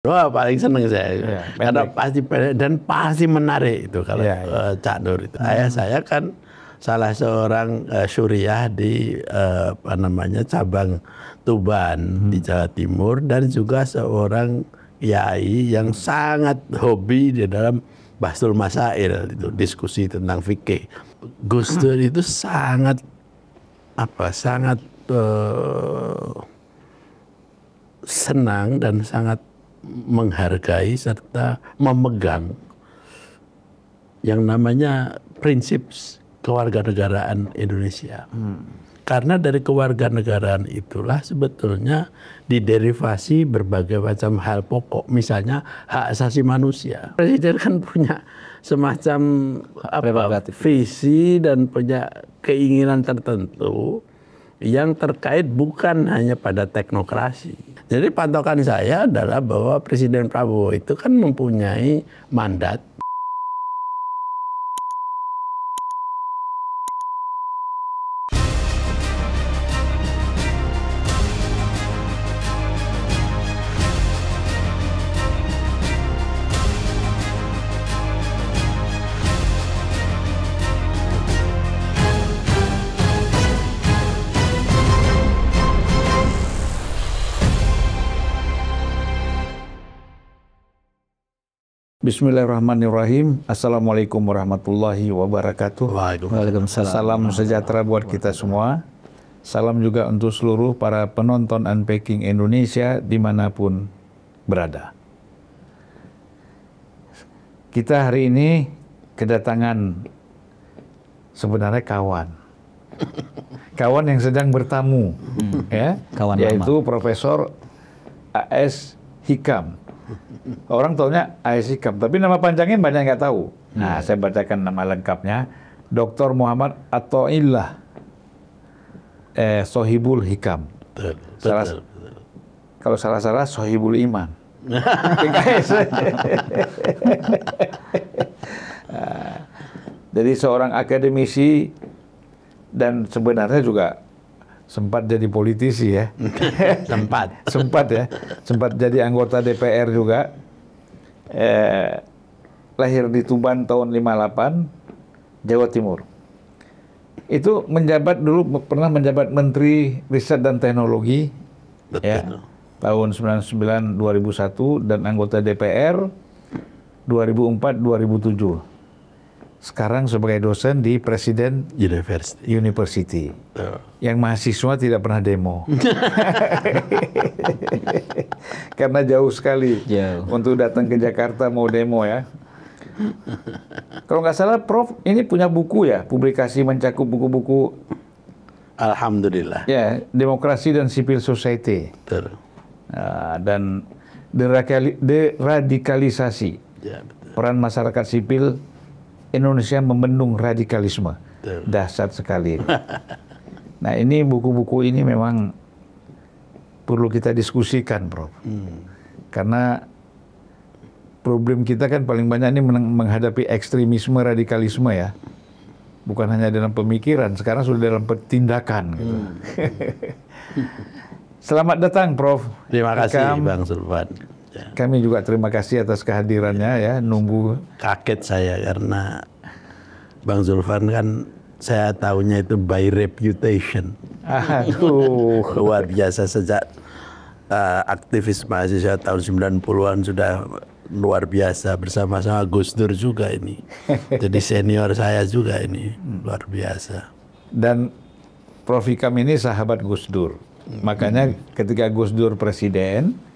Wah, paling seneng saya, Ya, karena pasti dan pasti menarik itu kalau Cak Nur itu. Ayah saya kan salah seorang syuriah di apa namanya cabang Tuban di Jawa Timur, dan juga seorang kiai yang sangat hobi di dalam Bahsul Masail, itu diskusi tentang fikih. Gus Dur itu sangat senang dan sangat menghargai serta memegang yang namanya prinsip kewarganegaraan Indonesia. Karena dari kewarganegaraan itulah sebetulnya diderivasi berbagai macam hal pokok, misalnya hak asasi manusia. Presiden kan punya semacam visi dan punya keinginan tertentu yang terkait bukan hanya pada teknokrasi. Jadi patokan saya adalah bahwa Presiden Prabowo itu kan mempunyai mandat Bismillahirrahmanirrahim. Assalamualaikum warahmatullahi wabarakatuh. Waalaikumsalam. Salam sejahtera buat kita semua. Salam juga untuk seluruh para penonton Unpacking Indonesia dimanapun berada. Kita hari ini kedatangan sebenarnya kawan yang sedang bertamu, ya, yaitu Profesor A.S. Hikam. Orang taunya A.S. Hikam, tapi nama panjangnya banyak nggak tahu. Nah, saya bacakan nama lengkapnya. Dr. Muhammad Athoillah Sohibul Hikam. Kalau salah-salah Sohibul Iman. Jadi seorang akademisi dan sebenarnya juga sempat jadi politisi ya. sempat jadi anggota DPR juga. Lahir di Tuban tahun 58, Jawa Timur. Itu pernah menjabat Menteri Riset dan Teknologi. Ya, tahun 99 2001 dan anggota DPR 2004-2007. Sekarang sebagai dosen di Presiden University. Yang mahasiswa tidak pernah demo. Karena jauh sekali untuk datang ke Jakarta mau demo ya. Kalau nggak salah Prof ini punya buku ya, publikasi mencakup buku-buku. Alhamdulillah. Ya, Demokrasi dan Civil Society. Dan deradikalisasi. Ya, betul. Peran masyarakat sipil Indonesia membendung radikalisme. Dahsyat sekali. Nah, ini buku-buku ini memang perlu kita diskusikan, Prof. Karena problem kita kan paling banyak ini menghadapi ekstremisme, radikalisme ya. Bukan hanya dalam pemikiran, sekarang sudah dalam tindakan. Gitu. Selamat datang, Prof. Terima kasih, Bang Sulfan. Kami juga terima kasih atas kehadirannya ya. Nunggu. Kaget saya karena Bang Zulfan kan saya tahunya itu by reputation. Aduh. Luar biasa sejak aktivis mahasiswa tahun 90-an sudah luar biasa, bersama-sama Gus Dur juga ini. Jadi senior saya juga ini, luar biasa. Dan Prof. Hikam ini sahabat Gus Dur. Makanya ketika Gus Dur presiden,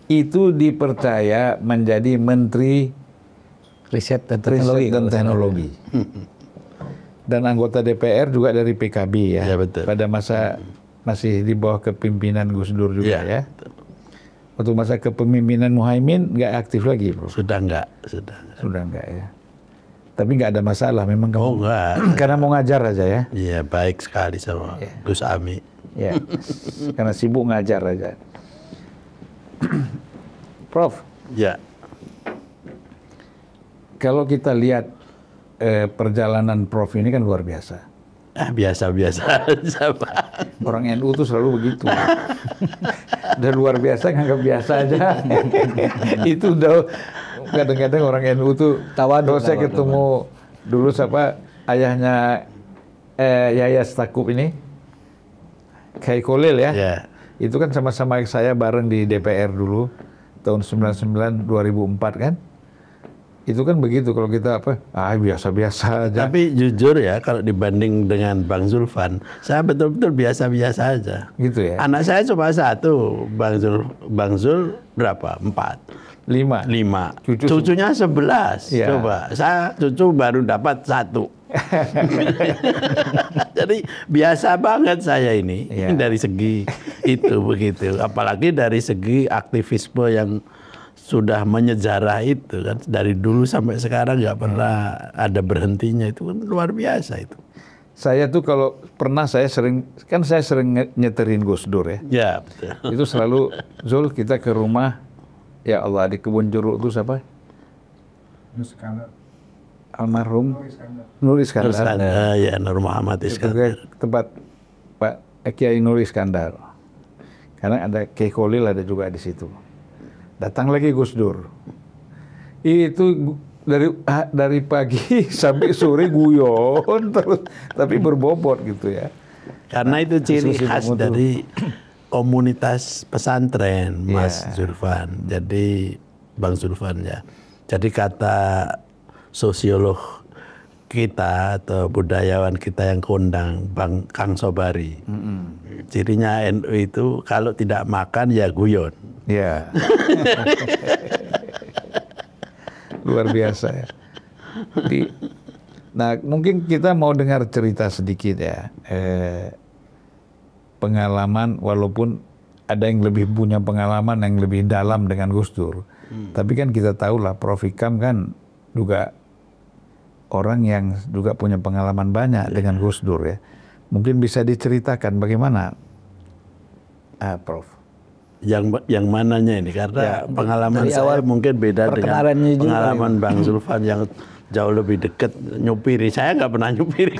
itu dipercaya menjadi Menteri Riset dan Teknologi. Dan anggota DPR juga dari PKB ya. Ya, betul. Pada masa masih di bawah kepemimpinan Gus Dur juga ya. Waktu masa kepemimpinan Muhaimin nggak aktif lagi, Bro. Sudah enggak. Ya. Tapi nggak ada masalah, memang kamu. Enggak. Karena mau ngajar aja ya. Iya, baik sekali sama Gus Ami. Ya. Karena sibuk ngajar aja. Prof. Ya. Kalau kita lihat perjalanan Prof ini kan luar biasa. Biasa-biasa aja, Pak. Orang NU tuh selalu begitu. udah luar biasa, nganggap biasa aja. Itu udah kadang-kadang orang NU tuh kalau saya ketemu dulu siapa ayahnya Yahya Stakuf ini, Kiai Kholil ya. Ya. Itu kan sama-sama saya bareng di DPR dulu tahun 99 2004 kan. Itu kan begitu kalau kita biasa-biasa aja. Tapi jujur ya kalau dibanding dengan Bang Zulfan, saya betul-betul biasa-biasa aja. Gitu ya. Anak saya cuma satu, Bang Zul berapa? 4. 5. Cucunya 11. Ya. Coba, saya cucu baru dapat 1. Jadi biasa banget saya ini dari segi itu begitu. Apalagi dari segi aktivisme yang sudah menyejarah itu kan dari dulu sampai sekarang nggak pernah ada berhentinya, itu kan luar biasa itu. Saya tuh kalau pernah saya sering nyeterin Gus Dur ya. Ya betul. Itu selalu Zul kita ke rumah ya Allah di Kebun Jeruk itu siapa? Almarhum Nur Iskandar. Ya Nur Muhammad Iskandar. Tempat Pak Kiai Nur Iskandar. Karena ada Kiai Kholil ada juga di situ. Datang lagi Gus Dur. Itu dari pagi sampai sore guyon terus, tapi berbobot gitu ya. Karena itu ciri khas dari komunitas pesantren, Mas Zulfan. Jadi Bang Zulfan ya. Jadi kata sosiolog kita atau budayawan kita yang kondang, Bang Kang Sobari. Cirinya NU itu kalau tidak makan ya guyon. Ya. Luar biasa ya. Nah, mungkin kita mau dengar cerita sedikit ya. Pengalaman, walaupun ada yang lebih punya pengalaman yang lebih dalam dengan Gus Dur. Tapi kan kita tahu lah Prof. Ikam kan juga orang yang juga punya pengalaman banyak dengan Gus Dur ya. Mungkin bisa diceritakan bagaimana, Prof? Yang mananya ini? Karena pengalaman saya mungkin beda dengan pengalaman Bang Zulfan yang jauh lebih dekat nyupiri. Saya nggak pernah nyupiri.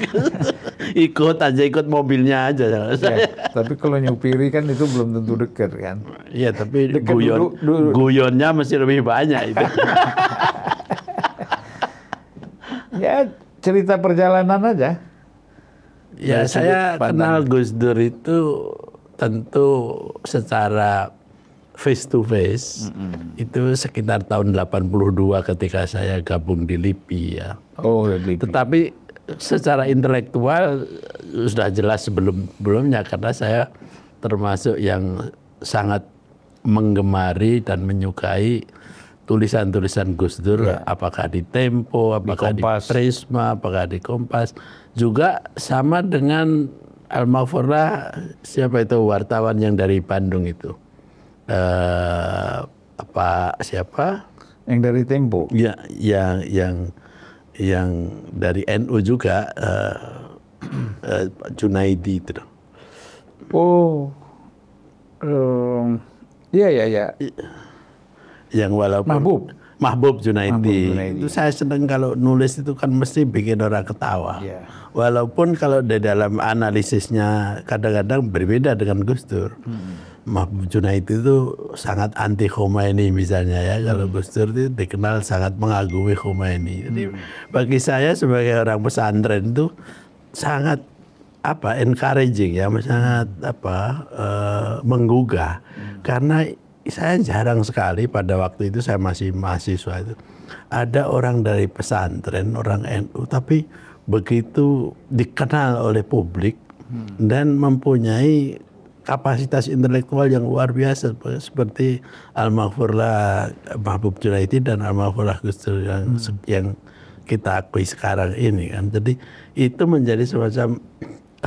ikut mobilnya aja. Tapi kalau nyupiri kan itu belum tentu dekat kan? Iya, tapi guyonnya mesti lebih banyak itu. Ya cerita perjalanan aja. Ya saya kenal Gus Dur itu tentu secara face to face itu sekitar tahun 82 ketika saya gabung di LIPI ya. Oh, LIPI. Tetapi secara intelektual sudah jelas sebelumnya karena saya termasuk yang sangat menggemari dan menyukai tulisan-tulisan Gus Dur, apakah di Tempo, apakah di Prisma, apakah di Kompas, juga sama dengan Al-Maghfurlah, siapa itu wartawan yang dari Bandung itu? Siapa? Yang dari Tempo. Ya, yang dari NU juga, Junaidi itu. Oh, iya. Yang walaupun Mahbub Junaidi. Itu saya senang kalau nulis itu kan mesti bikin orang ketawa. Walaupun kalau di dalam analisisnya kadang-kadang berbeda dengan Gus Dur. Mahbub Junaidi itu sangat anti Khomeini misalnya ya. Kalau Gus Dur itu dikenal sangat mengagumi Khomeini. Jadi bagi saya sebagai orang pesantren itu sangat encouraging ya, sangat menggugah. Karena saya jarang sekali pada waktu itu saya masih mahasiswa itu ada orang dari pesantren, orang NU tapi begitu dikenal oleh publik dan mempunyai kapasitas intelektual yang luar biasa seperti Al-Maghfurlah Mahbub Junaidi dan Al-Maghfurlah Gus Dur yang kita akui sekarang ini kan. Jadi itu menjadi semacam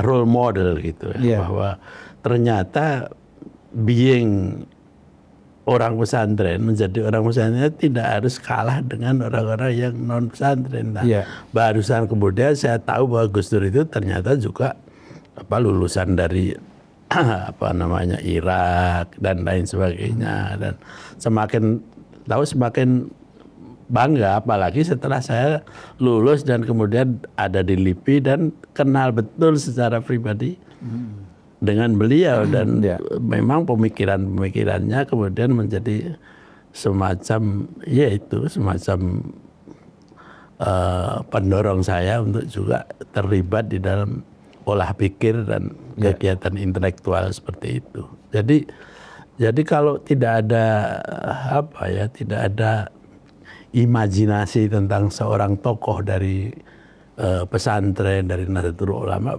role model gitu ya, bahwa ternyata being orang pesantren, menjadi orang pesantren tidak harus kalah dengan orang-orang yang non pesantren. Nah, barusan kemudian saya tahu bahwa Gus Dur itu ternyata juga lulusan dari Irak dan lain sebagainya, dan semakin tahu semakin bangga, apalagi setelah saya lulus dan kemudian ada di LIPI dan kenal betul secara pribadi dengan beliau dan memang pemikirannya kemudian menjadi semacam pendorong saya untuk juga terlibat di dalam olah pikir dan kegiatan intelektual seperti itu. Jadi kalau tidak ada tidak ada imajinasi tentang seorang tokoh dari pesantren, dari Nahdlatul Ulama,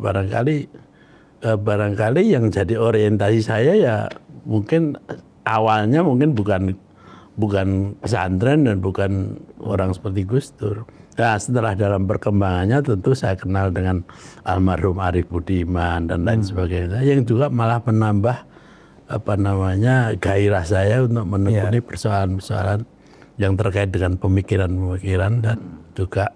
barangkali yang jadi orientasi saya ya mungkin awalnya bukan pesantren dan bukan orang seperti Gus Dur. Nah, setelah dalam perkembangannya tentu saya kenal dengan almarhum Arief Budiman dan lain sebagainya, yang juga malah menambah gairah saya untuk menekuni persoalan-persoalan yang terkait dengan pemikiran-pemikiran dan juga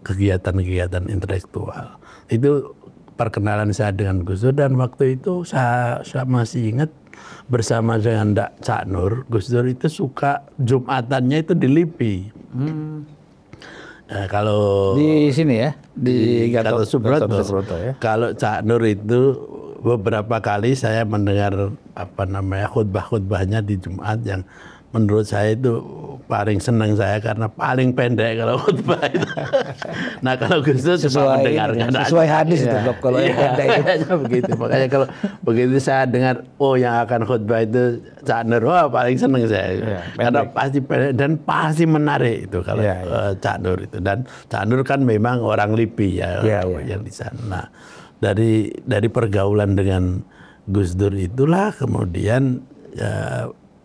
kegiatan-kegiatan intelektual. Itu perkenalan saya dengan Gus Dur, dan waktu itu saya masih ingat bersama dengan Cak Nur, Gus Dur itu suka Jumatannya itu di LIPI. Nah, kalau di sini ya, di Gatot Subroto ya. Kalau Cak Nur itu beberapa kali saya mendengar khutbah-khutbahnya di Jumat yang menurut saya itu paling senang saya karena paling pendek kalau khutbah itu. Nah, kalau Gus Dur cuma mendengarkan sesuai hadis itu kalau yang pendek itu begitu. Makanya kalau begitu saya dengar yang akan khutbah itu Cak Nur, paling senang saya. Karena pasti pendek dan pasti menarik itu kalau Cak Nur itu. Dan Cak Nur kan memang orang LIPI yang di sana. Nah, dari pergaulan dengan Gus Dur itulah kemudian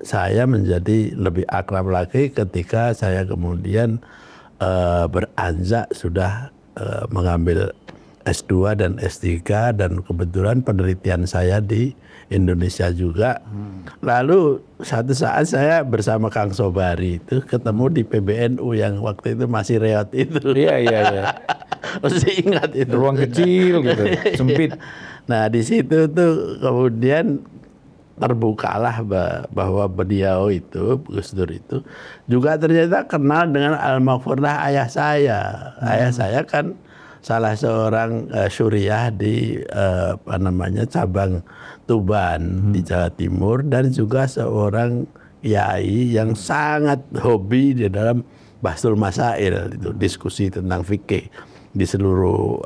saya menjadi lebih akrab lagi ketika saya kemudian beranjak sudah mengambil S2 dan S3, dan kebetulan penelitian saya di Indonesia juga. Lalu satu saat saya bersama Kang Sobari itu ketemu di PBNU yang waktu itu masih reot itu. Iya. Masih ingat itu. Ruang kecil gitu, sempit. Nah, di situ tuh kemudian terbukalah bahwa beliau itu, Gus Dur itu juga ternyata kenal dengan almarhumah ayah saya. Ayah saya kan salah seorang syuriah di cabang Tuban di Jawa Timur, dan juga seorang kiai yang sangat hobi di dalam bahsul masail itu, diskusi tentang fikih di seluruh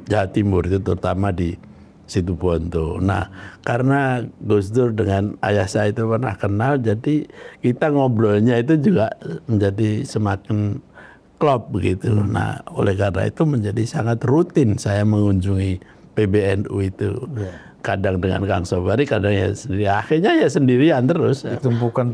Jawa Timur itu, terutama di Situbondo. Nah, karena Gus Dur dengan ayah saya itu pernah kenal, jadi kita ngobrolnya itu juga menjadi semakin klop begitu. Nah, oleh karena itu menjadi sangat rutin saya mengunjungi PBNU itu. Kadang dengan Kang Sobari, kadang ya sendiri. Akhirnya ya sendirian terus. Tumpukan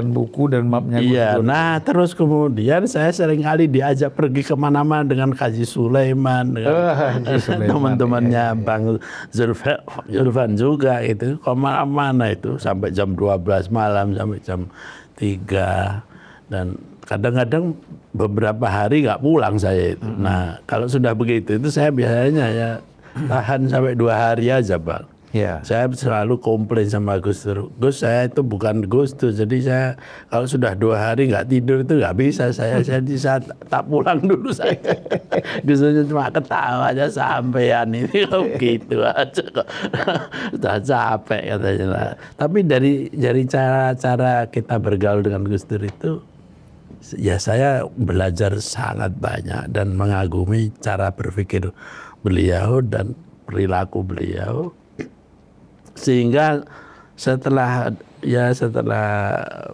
buku dan mapnya. Iya, nah terus kemudian saya sering kali diajak pergi kemana-mana dengan Kaji Sulaiman, dengan teman-temannya Bang Zulfan juga itu. Kemana-mana itu sampai jam 12 malam, sampai jam 3. Dan kadang-kadang beberapa hari nggak pulang saya itu. Nah, kalau sudah begitu itu saya biasanya ya tahan sampai 2 hari aja, Bang. Saya selalu komplain sama Gus Dur. Gus, saya itu bukan Gus Dur, jadi saya kalau sudah 2 hari nggak tidur itu nggak bisa. Saya tak pulang dulu saya. Gus Dur cuma ketawa aja, sampean ini gitu aja kok. Sudah capek katanya. Tapi dari cara-cara kita bergaul dengan Gus Dur itu, ya saya belajar sangat banyak dan mengagumi cara berpikir beliau dan perilaku beliau, sehingga setelah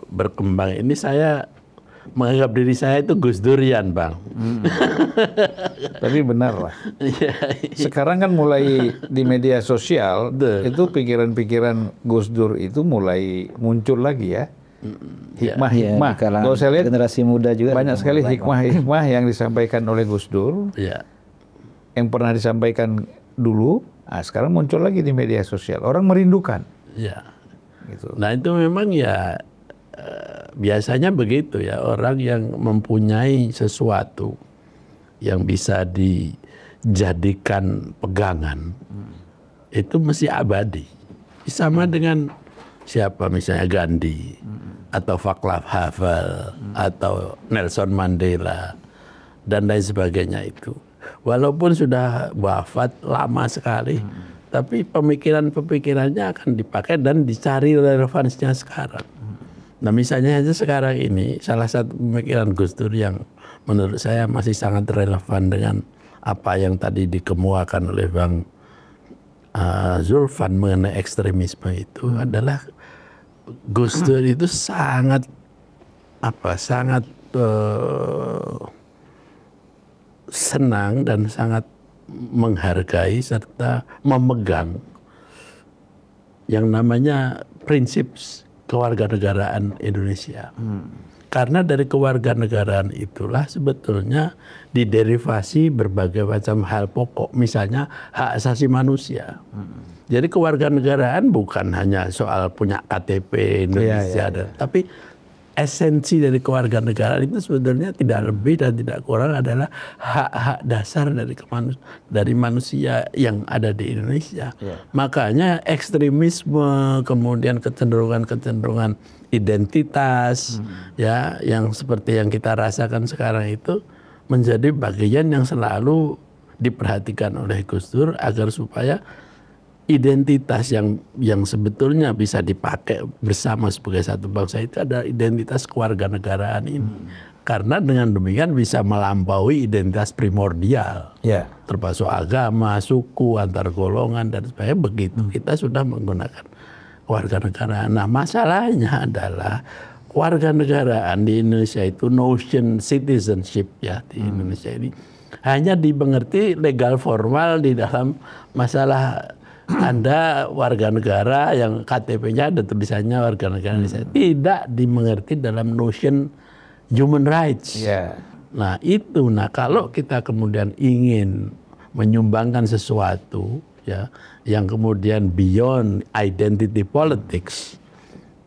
berkembang ini saya menganggap diri saya itu Gus Durian, Bang. Tapi benar lah. Sekarang kan mulai di media sosial itu pikiran-pikiran Gus Dur itu mulai muncul lagi ya. Hikmah-hikmah. Kalau saya lihat generasi muda juga banyak sekali hikmah-hikmah yang disampaikan oleh Gus Dur. Yang pernah disampaikan dulu, sekarang muncul lagi di media sosial. Orang merindukan. Gitu. Nah, itu memang ya biasanya begitu ya, orang yang mempunyai sesuatu yang bisa dijadikan pegangan itu mesti abadi. Sama dengan siapa, misalnya Gandhi atau Václav Havel atau Nelson Mandela dan lain sebagainya itu. walaupun sudah wafat lama sekali, tapi pemikirannya akan dipakai dan dicari relevansinya sekarang. Nah misalnya aja sekarang ini salah satu pemikiran Gus Dur yang menurut saya masih sangat relevan dengan apa yang tadi dikemukakan oleh Bang Zulfan mengenai ekstremisme itu adalah Gus Dur itu sangat senang dan sangat menghargai serta memegang yang namanya prinsip kewarganegaraan Indonesia. Karena dari kewarganegaraan itulah sebetulnya diderivasi berbagai macam hal pokok, misalnya hak asasi manusia. Jadi kewarganegaraan bukan hanya soal punya KTP Indonesia, tapi esensi dari kewarganegaraan itu sebetulnya tidak lebih dan tidak kurang adalah hak-hak dasar dari manusia yang ada di Indonesia. Makanya ekstremisme, kemudian kecenderungan identitas, ya, yang seperti yang kita rasakan sekarang itu menjadi bagian yang selalu diperhatikan oleh Gus Dur agar supaya identitas yang sebetulnya bisa dipakai bersama sebagai satu bangsa itu adalah identitas kewarganegaraan ini. Karena dengan demikian bisa melampaui identitas primordial, termasuk agama, suku, antar golongan dan sebagainya. Begitu kita sudah menggunakan kewarganegaraan. Nah masalahnya adalah kewarganegaraan di Indonesia itu notion citizenship ya di Indonesia ini hanya dimengerti legal formal di dalam masalah Anda warga negara yang KTP-nya ada tulisannya warga negara Indonesia. Tidak dimengerti dalam notion human rights. Nah itu, kalau kita kemudian ingin menyumbangkan sesuatu ya yang kemudian beyond identity politics,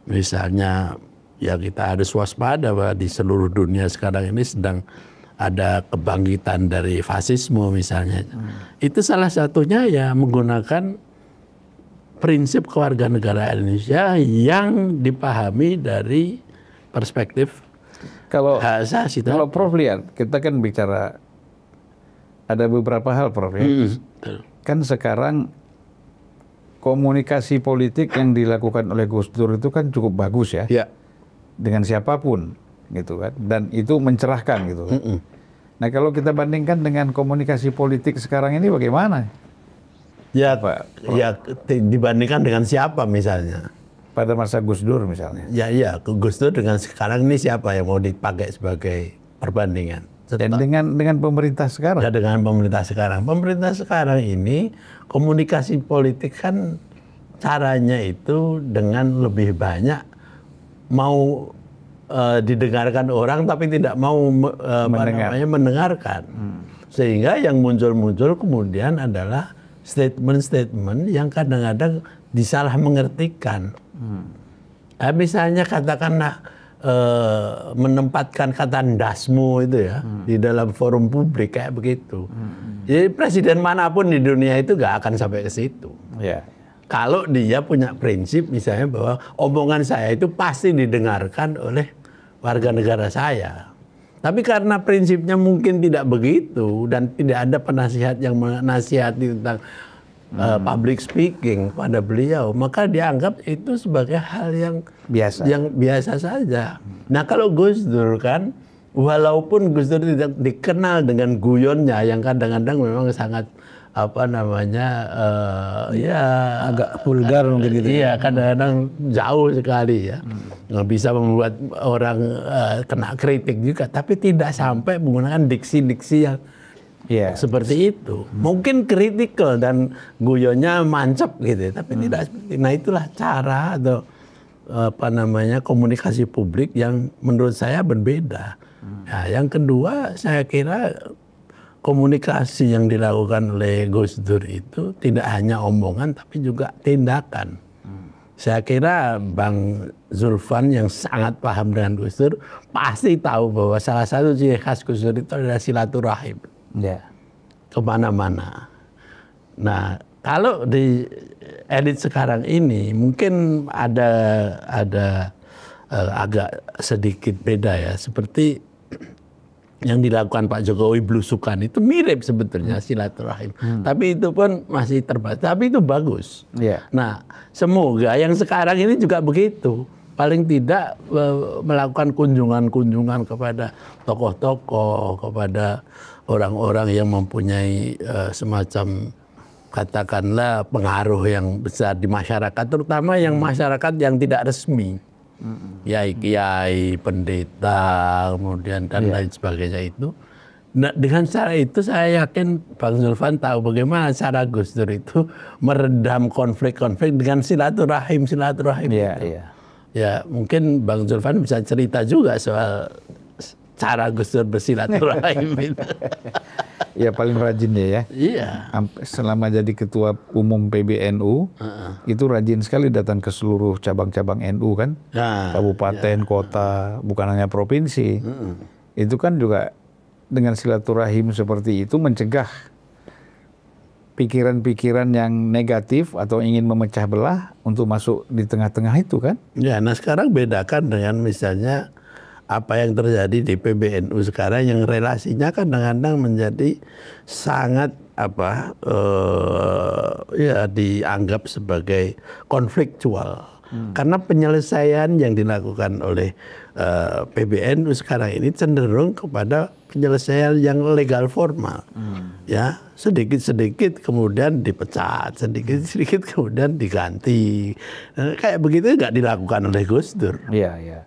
misalnya ya kita harus waspada bahwa di seluruh dunia sekarang ini sedang ada kebangkitan dari fasisme misalnya. Itu salah satunya ya menggunakan prinsip kewarganegaraan Indonesia yang dipahami dari perspektif hak asasi. Kalau Prof lihat, kita kan bicara ada beberapa hal Prof ya. Kan sekarang komunikasi politik yang dilakukan oleh Gus Dur itu kan cukup bagus ya. Dengan siapapun gitu kan, dan itu mencerahkan gitu kan. Nah kalau kita bandingkan dengan komunikasi politik sekarang ini bagaimana? Ya dibandingkan dengan siapa misalnya? Pada masa Gus Dur misalnya. Ya Gus Dur dengan sekarang ini siapa yang mau dipakai sebagai perbandingan? Dan dengan pemerintah sekarang? Ya dengan pemerintah sekarang. Pemerintah sekarang ini komunikasi politik kan caranya itu dengan lebih banyak mau didengarkan orang tapi tidak mau mendengarkan. Sehingga yang muncul kemudian adalah statement-statement yang kadang-kadang disalah mengertikan. Misalnya katakanlah menempatkan kata ndasmu itu ya di dalam forum publik kayak begitu. Jadi presiden manapun di dunia itu gak akan sampai ke situ. Kalau dia punya prinsip misalnya bahwa omongan saya itu pasti didengarkan oleh warga negara saya. Tapi karena prinsipnya mungkin tidak begitu dan tidak ada penasihat yang menasihati tentang public speaking pada beliau, maka dianggap itu sebagai hal yang biasa saja. Nah kalau Gus Dur kan, walaupun Gus Dur tidak dikenal dengan guyonnya yang kadang-kadang memang sangat agak vulgar mungkin gitu. Iya, kadang-kadang jauh sekali ya. Nggak bisa membuat orang kena kritik juga, tapi tidak sampai menggunakan diksi-diksi yang seperti itu. Mungkin kritikal dan guyonnya mancep gitu, tapi tidak seperti. Nah itulah cara atau komunikasi publik yang menurut saya berbeda. Nah, yang kedua saya kira komunikasi yang dilakukan oleh Gus Dur itu tidak hanya omongan tapi juga tindakan. Saya kira Bang Zulfan yang sangat paham dengan Gus Dur pasti tahu bahwa salah satu ciri khas Gus Dur itu adalah silaturahim. Kemana-mana. Nah kalau di elit sekarang ini mungkin ada agak sedikit beda ya. Seperti yang dilakukan Pak Jokowi belusukan itu mirip sebetulnya silaturahim. Tapi itu pun masih terbatas. Tapi itu bagus. Nah, semoga yang sekarang ini juga begitu. Paling tidak melakukan kunjungan-kunjungan kepada tokoh-tokoh, kepada orang-orang yang mempunyai semacam katakanlah pengaruh yang besar di masyarakat, terutama yang masyarakat yang tidak resmi. Kiai, pendeta, kemudian dan lain sebagainya itu. Nah, dengan cara itu saya yakin Bang Zulfan tahu bagaimana cara Gus Dur itu meredam konflik-konflik dengan silaturahim. Ya, mungkin Bang Zulfan bisa cerita juga soal cara Gus Dur bersilaturahim itu. Ya paling rajin ya. Iya. Selama jadi ketua umum PBNU, itu rajin sekali datang ke seluruh cabang-cabang NU kan, kabupaten, kota, bukan hanya provinsi. Itu kan juga dengan silaturahim seperti itu mencegah pikiran-pikiran yang negatif atau ingin memecah belah untuk masuk di tengah-tengah itu kan. Ya, nah sekarang bedakan dengan misalnya apa yang terjadi di PBNU sekarang yang relasinya kadang-kadang menjadi sangat ya dianggap sebagai konfliktual. Karena penyelesaian yang dilakukan oleh PBNU sekarang ini cenderung kepada penyelesaian yang legal formal. Ya, sedikit-sedikit kemudian dipecat, sedikit-sedikit kemudian diganti. Kayak begitu nggak dilakukan oleh Gus Dur. Iya.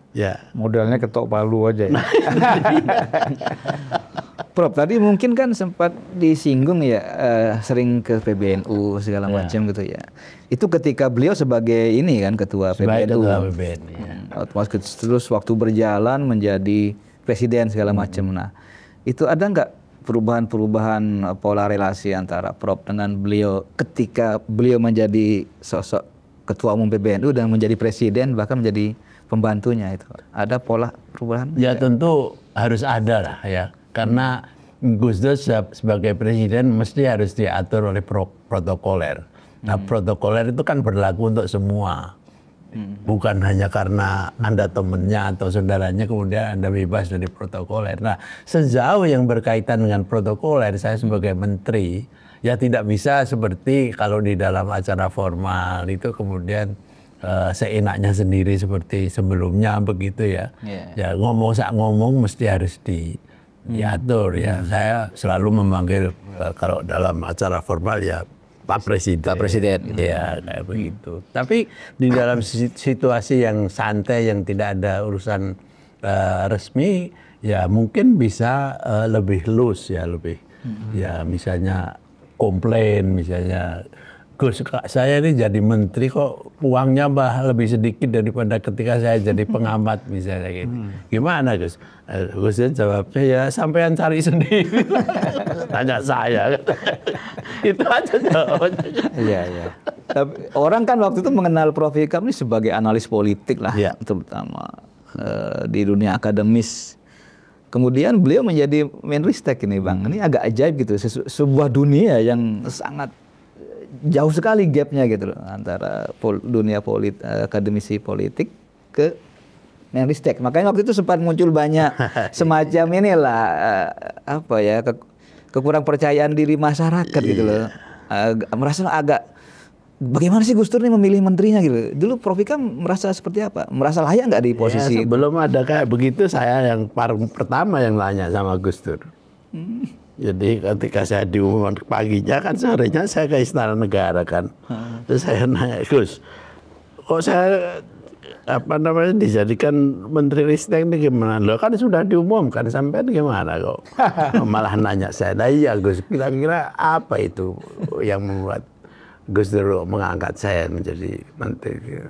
Modalnya ketok palu aja ya. Prof, tadi mungkin kan sempat disinggung ya, sering ke PBNU segala macam gitu ya. Itu ketika beliau sebagai ini kan ketua PBNU. Terus waktu berjalan menjadi presiden segala macam. Nah, itu ada nggak perubahan-perubahan pola relasi antara Prof dengan beliau ketika beliau menjadi sosok ketua umum PBNU dan menjadi presiden bahkan menjadi pembantunya itu? Ada pola perubahan? Ya tentu harus ada lah ya. Karena Gus Dur sebagai presiden mesti harus diatur oleh protokoler. Nah, protokoler itu kan berlaku untuk semua. Bukan hanya karena Anda temannya atau saudaranya kemudian Anda bebas dari protokoler. Nah, sejauh yang berkaitan dengan protokoler, saya sebagai menteri ya tidak bisa seperti kalau di dalam acara formal itu kemudian seenaknya sendiri seperti sebelumnya begitu ya. Ya ngomong mesti harus diatur ya. Saya selalu memanggil kalau dalam acara formal ya Pak Presiden. Ya kayak begitu. Tapi di dalam situasi yang santai yang tidak ada urusan resmi ya mungkin bisa lebih loose ya, lebih ya misalnya komplain misalnya, Gus, saya ini jadi menteri kok uangnya lebih sedikit daripada ketika saya jadi pengamat misalnya gitu. Gimana Gus? Gus jawabnya ya sampean cari sendiri. Tanya saya. Itu aja jawabannya. Iya. Tapi orang kan waktu itu mengenal Prof Ikam ini sebagai analis politik lah, terutama di dunia akademis. Kemudian beliau menjadi Menristek ini Bang. Ini agak ajaib gitu, sebuah dunia yang sangat jauh sekali gapnya gitu loh antara dunia akademisi politik ke Menristek. Makanya waktu itu sempat muncul banyak semacam inilah kekurang percayaan diri masyarakat gitu loh. Merasa agak bagaimana sih Gus Dur ini memilih menterinya gitu. Dulu Prof Ikam merasa seperti apa? Merasa layak nggak di posisi itu? Belum ada kayak begitu, saya yang pertama yang nanya sama Gus Dur. Jadi ketika saya diumumkan paginya kan sorenya saya ke Istana Negara kan. Terus saya nanya, Gus, kok saya dijadikan Menteri Ristek ini gimana? Loh kan sudah diumumkan, sampai gimana kok? Malah nanya saya, nah iya Gus, kira-kira apa itu yang membuat Gus Dur mengangkat saya menjadi menteri?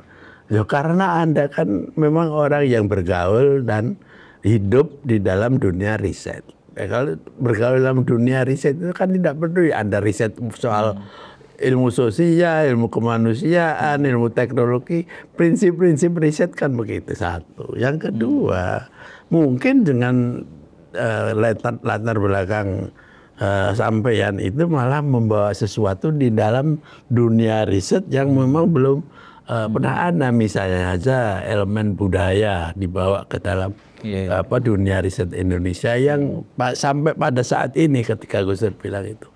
Ya karena Anda kan memang orang yang bergaul dan hidup di dalam dunia riset. Kalau bergaul dalam dunia riset itu kan tidak peduli Anda riset soal ilmu sosial, ilmu kemanusiaan, ilmu teknologi, prinsip-prinsip riset kan begitu satu. Yang kedua, mungkin dengan latar belakang sampeyan itu malah membawa sesuatu di dalam dunia riset yang memang belum pernah ada. Misalnya aja elemen budaya dibawa ke dalam dunia riset Indonesia yang sampai pada saat ini ketika Gus Dur bilang itu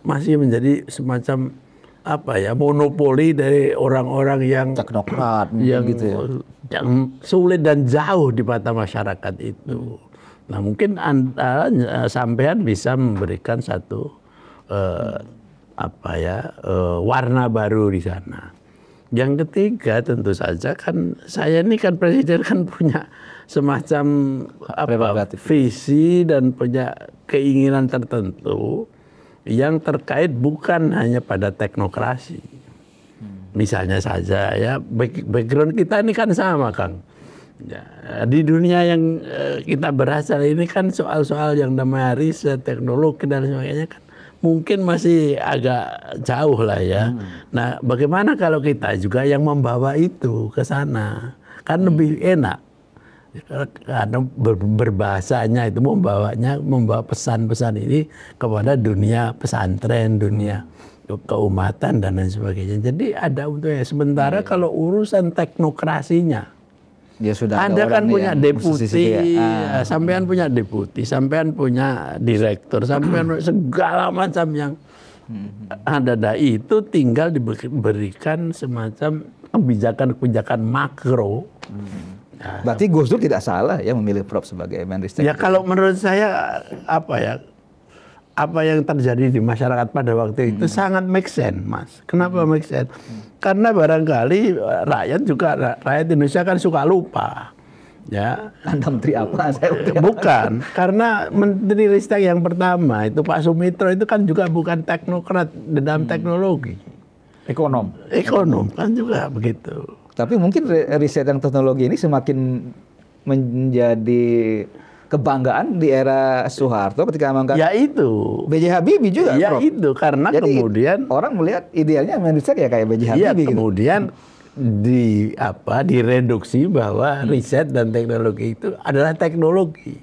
masih menjadi semacam monopoli dari orang-orang yang teknokrat yang gitu ya. Yang sulit dan jauh di mata masyarakat itu. Nah, mungkin sampean bisa memberikan satu warna baru di sana. Yang ketiga tentu saja kan saya ini kan presiden kan punya semacam visi dan punya keinginan tertentu yang terkait bukan hanya pada teknokrasi. Misalnya saja ya background kita ini kan sama, Kang. Ya, di dunia yang kita berasal ini kan soal-soal yang namanya riset, teknologi dan sebagainya kan mungkin masih agak jauh lah ya. Nah, bagaimana kalau kita juga yang membawa itu ke sana? Kan lebih enak. Karena berbahasanya itu membawa pesan-pesan ini kepada dunia pesantren, dunia keumatan dan lain sebagainya. Jadi ada untungnya. Sementara kalau urusan teknokrasinya, ya sudah Anda kan punya deputi, sampean punya deputi, sampean punya direktur, sampean segala macam yang ada itu tinggal diberikan semacam kebijakan-kebijakan makro. Berarti Gus Dur tidak salah ya memilih Prof sebagai Menristek. Ya kalau menurut saya apa yang terjadi di masyarakat pada waktu itu sangat make sense, Mas. Kenapa make sense? Karena barangkali rakyat Indonesia kan suka lupa. Ya, Anda menteri apa? Bukan, karena Menteri Ristek yang pertama itu Pak Sumitro itu kan juga bukan teknokrat dalam teknologi. Ekonom kan juga begitu. Tapi mungkin riset yang teknologi ini semakin menjadi kebanggaan di era Soeharto ketika mengangkat. Ya itu. B.J. Habibie juga. Ya Prof. itu karena jadi, kemudian orang melihat idealnya Menristek ya kayak B.J. Habibie. Ya kemudian direduksi bahwa riset dan teknologi itu adalah teknologi.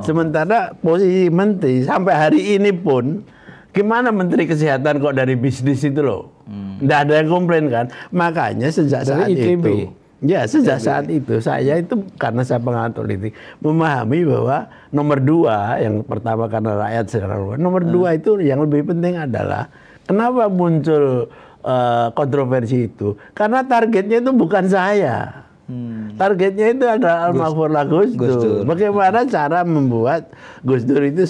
Sementara posisi menteri sampai hari ini pun gimana Menteri Kesehatan kok dari bisnis itu loh. Nggak ada yang komplain kan. Makanya sejak saat itu. Ya sejak saat itu saya itu karena saya pengamat politik memahami bahwa nomor 2 yang pertama karena rakyat secara luas. Nomor 2 itu yang lebih penting adalah kenapa muncul kontroversi itu. Karena targetnya itu bukan saya. Targetnya itu adalah Al-Maghfurlah Gus Dur. Bagaimana cara membuat Gus Dur itu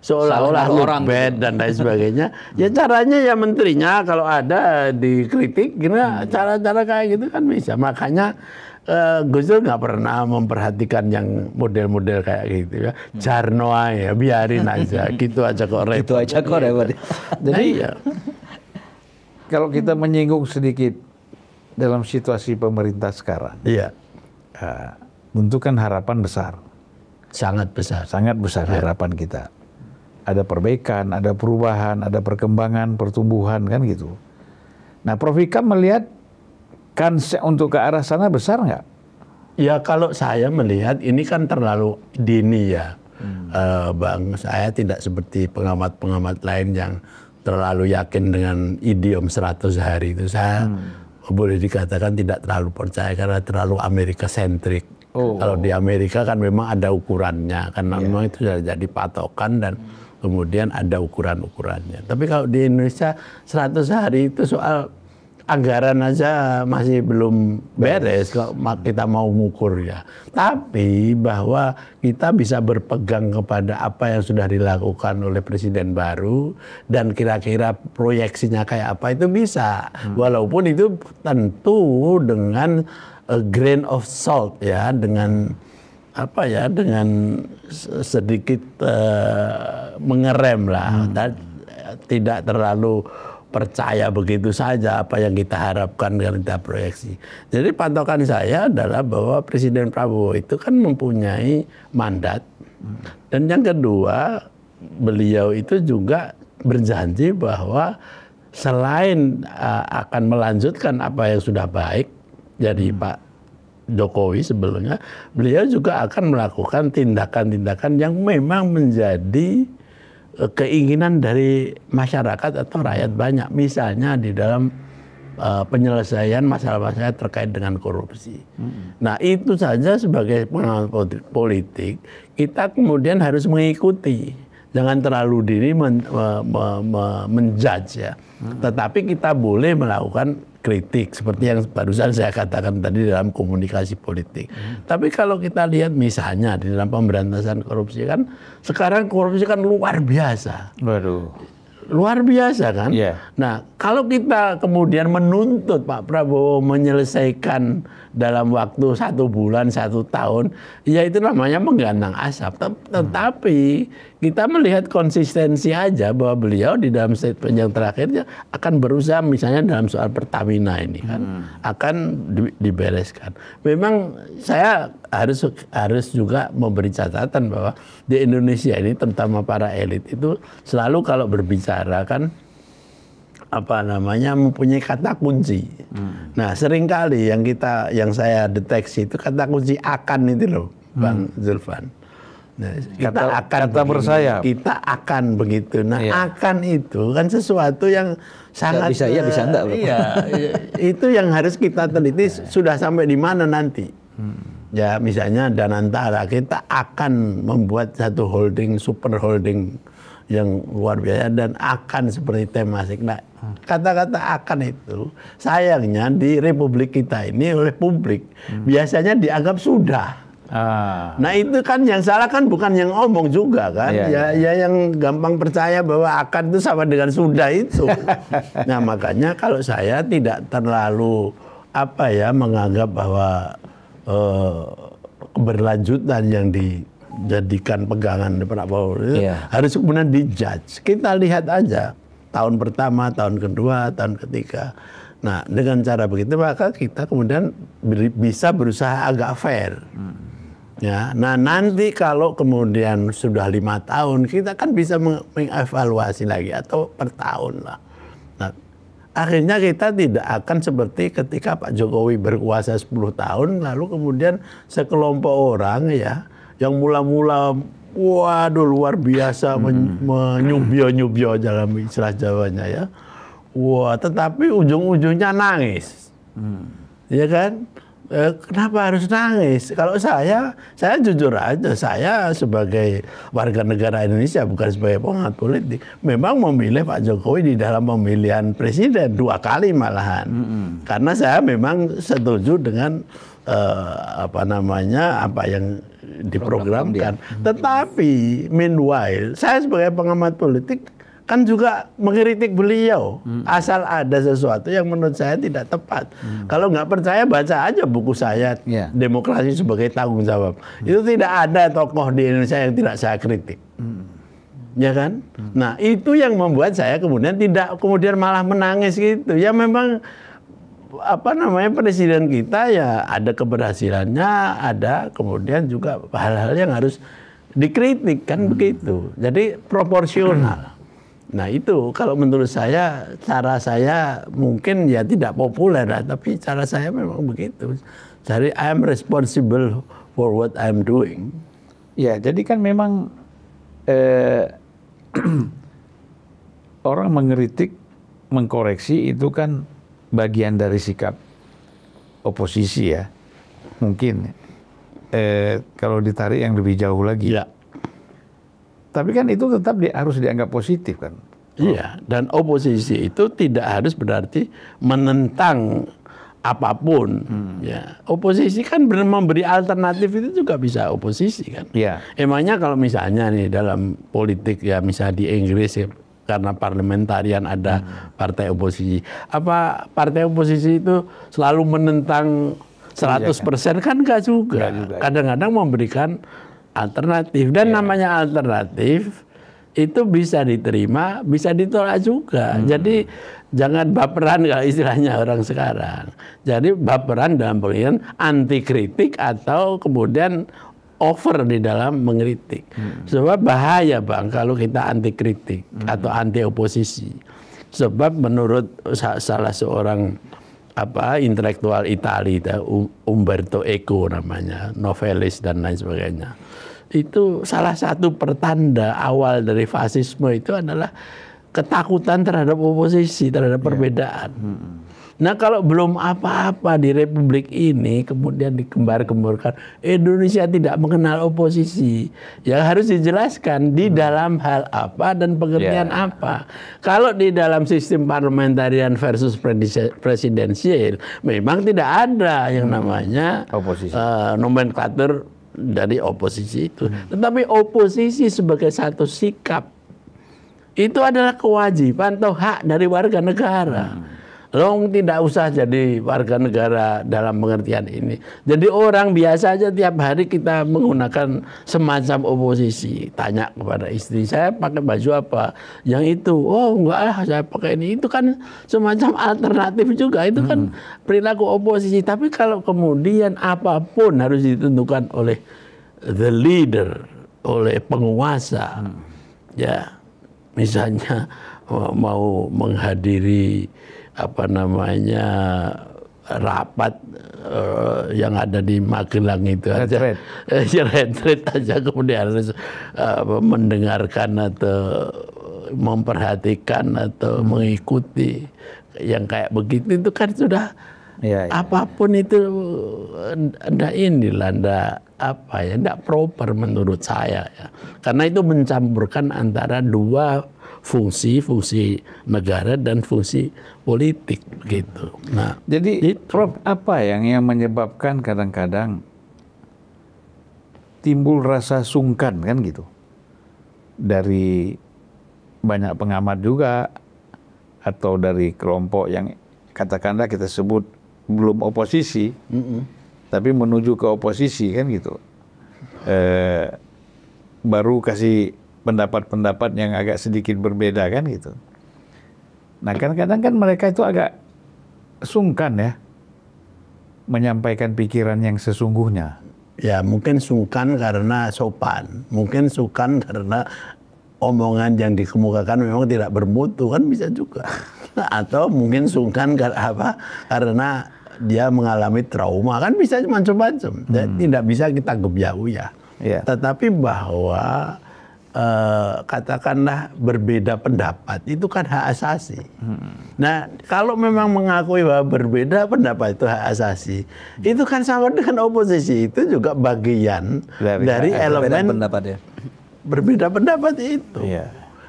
seolah-olah bad dan lain sebagainya. Ya caranya ya menterinya kalau ada dikritik, cara-cara kayak gitu kan bisa. Makanya Gus Dur nggak pernah memperhatikan yang model-model kayak gitu ya. Jarno ya biarin aja, gitu aja kok repot. Gitu aja kok repot. Jadi kalau kita menyinggung sedikit dalam situasi pemerintah sekarang, iya, tentu kan harapan besar, sangat besar harapan kita. Ada perbaikan, ada perubahan, ada perkembangan, pertumbuhan kan gitu. Nah, Prof. Ikam melihat kans untuk ke arah sana besar nggak? Ya kalau saya melihat ini kan terlalu dini ya, Bang. Saya tidak seperti pengamat-pengamat lain yang terlalu yakin dengan idiom 100 hari itu. Saya boleh dikatakan tidak terlalu percaya karena terlalu Amerika sentrik. Kalau di Amerika kan memang ada ukurannya, karena memang itu sudah jadi patokan dan kemudian ada ukuran-ukurannya. Tapi kalau di Indonesia 100 hari itu soal anggaran aja masih belum beres kalau kita mau mengukur ya. Tapi bahwa kita bisa berpegang kepada apa yang sudah dilakukan oleh presiden baru dan kira-kira proyeksinya kayak apa itu bisa. Walaupun itu tentu dengan a grain of salt ya, dengan dengan sedikit mengerem lah, dan tidak terlalu percaya begitu saja apa yang kita harapkan dan kita proyeksi. Jadi patokan saya adalah bahwa Presiden Prabowo itu kan mempunyai mandat, dan yang kedua beliau itu juga berjanji bahwa selain akan melanjutkan apa yang sudah baik dari Pak Jokowi sebelumnya, beliau juga akan melakukan tindakan-tindakan yang memang menjadi keinginan dari masyarakat atau rakyat banyak. Misalnya di dalam penyelesaian masalah-masalah terkait dengan korupsi. Nah itu saja sebagai pengamat politik kita kemudian harus mengikuti, jangan terlalu dini menjudge ya. Tetapi kita boleh melakukan kritik seperti yang barusan saya katakan tadi dalam komunikasi politik. Tapi kalau kita lihat misalnya di dalam pemberantasan korupsi kan sekarang korupsi kan luar biasa. Waduh. Luar biasa kan? Yeah. Nah, kalau kita kemudian menuntut Pak Prabowo menyelesaikan dalam waktu 1 bulan, 1 tahun, ya itu namanya menggantang asap. Tetapi kita melihat konsistensi aja bahwa beliau di dalam statement yang terakhirnya akan berusaha misalnya dalam soal Pertamina ini kan akan dibereskan. Memang saya harus juga memberi catatan bahwa di Indonesia ini terutama para elit itu selalu kalau berbicara kan mempunyai kata kunci. Nah, seringkali yang saya deteksi itu kata kunci akan itu loh, Bang Zulfan. Nah, kata bersayap. Kita akan begitu. Nah, akan itu kan sesuatu yang sangat bisa iya bisa enggak, Bro. Iya, itu yang harus kita teliti sudah sampai di mana nanti. Ya, misalnya Danantara kita akan membuat satu holding, super holding yang luar biasa dan akan seperti Temasek. Nah, kata-kata akan itu sayangnya di Republik kita ini oleh publik biasanya dianggap sudah. Nah itu kan yang salah kan bukan yang ngomong juga kan, ya yang gampang percaya bahwa akan itu sama dengan sudah itu. Nah makanya kalau saya tidak terlalu menganggap bahwa keberlanjutan yang dijadikan pegangan Pak Prabowo harus kemudian dijudge. Kita lihat aja tahun pertama, tahun kedua, tahun ketiga. Nah dengan cara begitu maka kita kemudian bisa berusaha agak fair. Ya, nah nanti kalau kemudian sudah 5 tahun kita kan bisa mengevaluasi lagi atau per tahun lah. Nah, akhirnya kita tidak akan seperti ketika Pak Jokowi berkuasa 10 tahun lalu kemudian sekelompok orang ya yang mula-mula waduh luar biasa menyubio-nyubio dalam istilah Jawanya ya. Wah, tetapi ujung-ujungnya nangis. Ya kan? Kenapa harus nangis? Kalau saya jujur aja, saya sebagai warga negara Indonesia bukan sebagai pengamat politik, memang memilih Pak Jokowi di dalam pemilihan presiden 2 kali malahan. Karena saya memang setuju dengan apa yang diprogramkan. Tetapi meanwhile, saya sebagai pengamat politik kan juga mengkritik beliau asal ada sesuatu yang menurut saya tidak tepat. Kalau nggak percaya baca aja buku saya Demokrasi sebagai Tanggung Jawab. Itu tidak ada tokoh di Indonesia yang tidak saya kritik. Ya kan? Nah, itu yang membuat saya kemudian tidak kemudian malah menangis gitu. Ya memang presiden kita ya ada keberhasilannya, ada kemudian juga hal-hal yang harus dikritik kan begitu. Jadi proporsional. Nah itu kalau menurut saya, cara saya mungkin ya tidak populer lah, tapi cara saya memang begitu. Jadi I am responsible for what I'm doing. Ya jadi kan memang orang mengkritik, mengkoreksi itu kan bagian dari sikap oposisi ya. Mungkin kalau ditarik yang lebih jauh lagi. Ya. Tapi kan itu tetap harus dianggap positif kan. Iya, dan oposisi itu tidak harus berarti menentang apapun. Ya, oposisi kan memberi alternatif itu juga bisa oposisi kan. Iya. Emangnya kalau misalnya nih dalam politik ya misalnya di Inggris ya, karena parlementarian ada partai oposisi. Apa partai oposisi itu selalu menentang 100% kan enggak juga. Kadang-kadang memberikan alternatif dan namanya alternatif itu bisa diterima, bisa ditolak juga. Jadi jangan baperan kalau istilahnya orang sekarang. Jadi baperan dalam pengertian anti kritik atau kemudian over di dalam mengkritik. Sebab bahaya Bang kalau kita anti kritik atau anti oposisi. Sebab menurut salah seorang intelektual Italia, Umberto Eco namanya, novelis dan lain sebagainya. Itu salah satu pertanda awal dari fasisme itu adalah ketakutan terhadap oposisi, terhadap perbedaan. Nah kalau belum apa-apa di Republik ini kemudian dikembar-gemborkan Indonesia tidak mengenal oposisi, ya harus dijelaskan di dalam hal apa dan pengertian apa. Kalau di dalam sistem parliamentarian versus presidensial memang tidak ada yang namanya oposisi, nomenklatur dari oposisi itu. Tetapi oposisi sebagai satu sikap itu adalah kewajiban atau hak dari warga negara. Long tidak usah jadi warga negara dalam pengertian ini. Jadi orang biasa aja tiap hari kita menggunakan semacam oposisi. Tanya kepada istri, saya pakai baju apa? Yang itu, oh enggak lah saya pakai ini. Itu kan semacam alternatif juga. Itu kan perilaku oposisi. Tapi kalau kemudian apapun harus ditentukan oleh the leader, oleh penguasa, ya misalnya mau menghadiri apa namanya rapat yang ada di Magelang itu aja, retret aja kemudian harus mendengarkan atau memperhatikan atau mengikuti yang kayak begitu itu kan sudah apapun itu ndak proper menurut saya ya. Karena itu mencampurkan antara dua fungsi negara dan fungsi politik gitu. Nah, jadi Prof, apa yang menyebabkan kadang-kadang timbul rasa sungkan kan gitu dari banyak pengamat juga atau dari kelompok yang katakanlah kita sebut belum oposisi, tapi menuju ke oposisi kan gitu, baru kasih pendapat-pendapat yang agak sedikit berbeda kan gitu. Nah kadang-kadang kan mereka itu agak sungkan ya menyampaikan pikiran yang sesungguhnya. Ya mungkin sungkan karena sopan, mungkin sungkan karena omongan yang dikemukakan memang tidak bermutu kan bisa juga. Atau mungkin sungkan karena dia mengalami trauma kan bisa macam-macam. Tidak bisa kita gebyau ya. Tetapi bahwa katakanlah berbeda pendapat itu kan hak asasi. Nah kalau memang mengakui bahwa berbeda pendapat itu hak asasi, itu kan sama dengan oposisi, itu juga bagian dari elemen berbeda pendapat itu.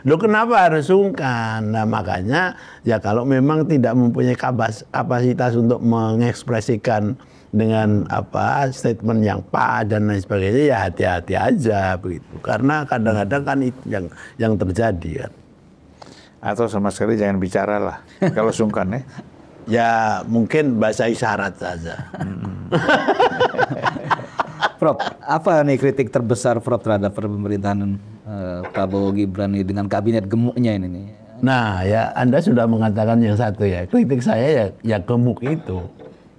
Loh kenapa harus sungkan? Nah makanya ya kalau memang tidak mempunyai kapasitas untuk mengekspresikan dengan statement yang pas dan lain sebagainya, ya hati-hati aja begitu. Karena kadang-kadang kan itu yang terjadi kan. Atau sama sekali jangan bicara lah kalau sungkan ya. Ya mungkin bahasa isyarat saja. Prof, apa nih kritik terbesar Prof terhadap pemerintahan Prabowo Gibran ini dengan kabinet gemuknya ini nih? Nah ya Anda sudah mengatakan yang satu ya. Kritik saya ya gemuk itu.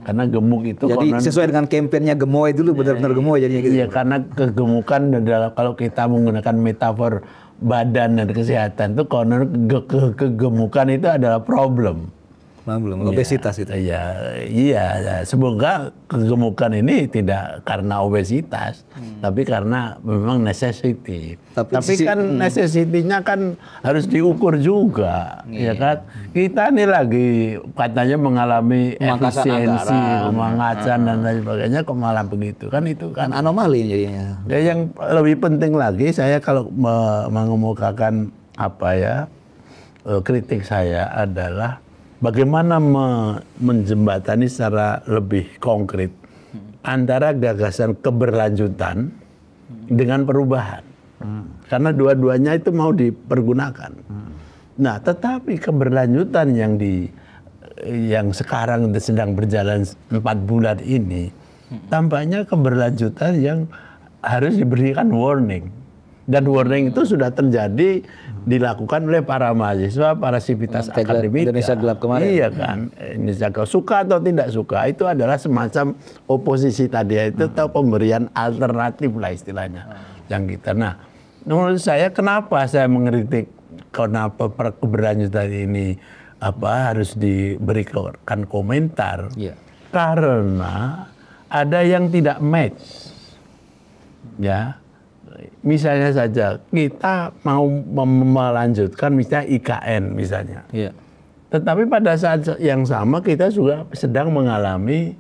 Karena gemuk itu jadi sesuai dengan kampanyenya gemoy dulu, benar-benar gemoy jadinya gitu. Iya, karena kegemukan adalah kalau kita menggunakan metafor badan dan kesehatan itu konon kegemukan itu adalah problem. Obesitas itu. Iya. Semoga kegemukan ini tidak karena obesitas, tapi karena memang necessity. Tapi kan necessity-nya kan harus diukur juga, ya kan? Kita ini lagi katanya mengalami efisiensi, pemangkasan dan lain sebagainya, kok malah begitu kan? Itu kan anomali jadinya. Ya, yang lebih penting lagi saya kalau mengemukakan kritik saya adalah bagaimana menjembatani secara lebih konkret antara gagasan keberlanjutan dengan perubahan. Karena dua-duanya itu mau dipergunakan. Nah, tetapi keberlanjutan yang sekarang sedang berjalan 4 bulan ini, tampaknya keberlanjutan yang harus diberikan warning. Dan warning itu sudah terjadi dilakukan oleh para mahasiswa, para sivitas akademika. Indonesia Gelap kemarin. Iya kan, Indonesia Gelap. Suka atau tidak suka, itu adalah semacam oposisi tadi itu atau pemberian alternatif lah istilahnya yang kita. Nah, menurut saya kenapa saya mengkritik kenapa keberlanjutan ini harus diberikan komentar? Karena ada yang tidak match, ya. Misalnya saja kita mau melanjutkan misalnya IKN misalnya. Tetapi pada saat yang sama kita juga sedang mengalami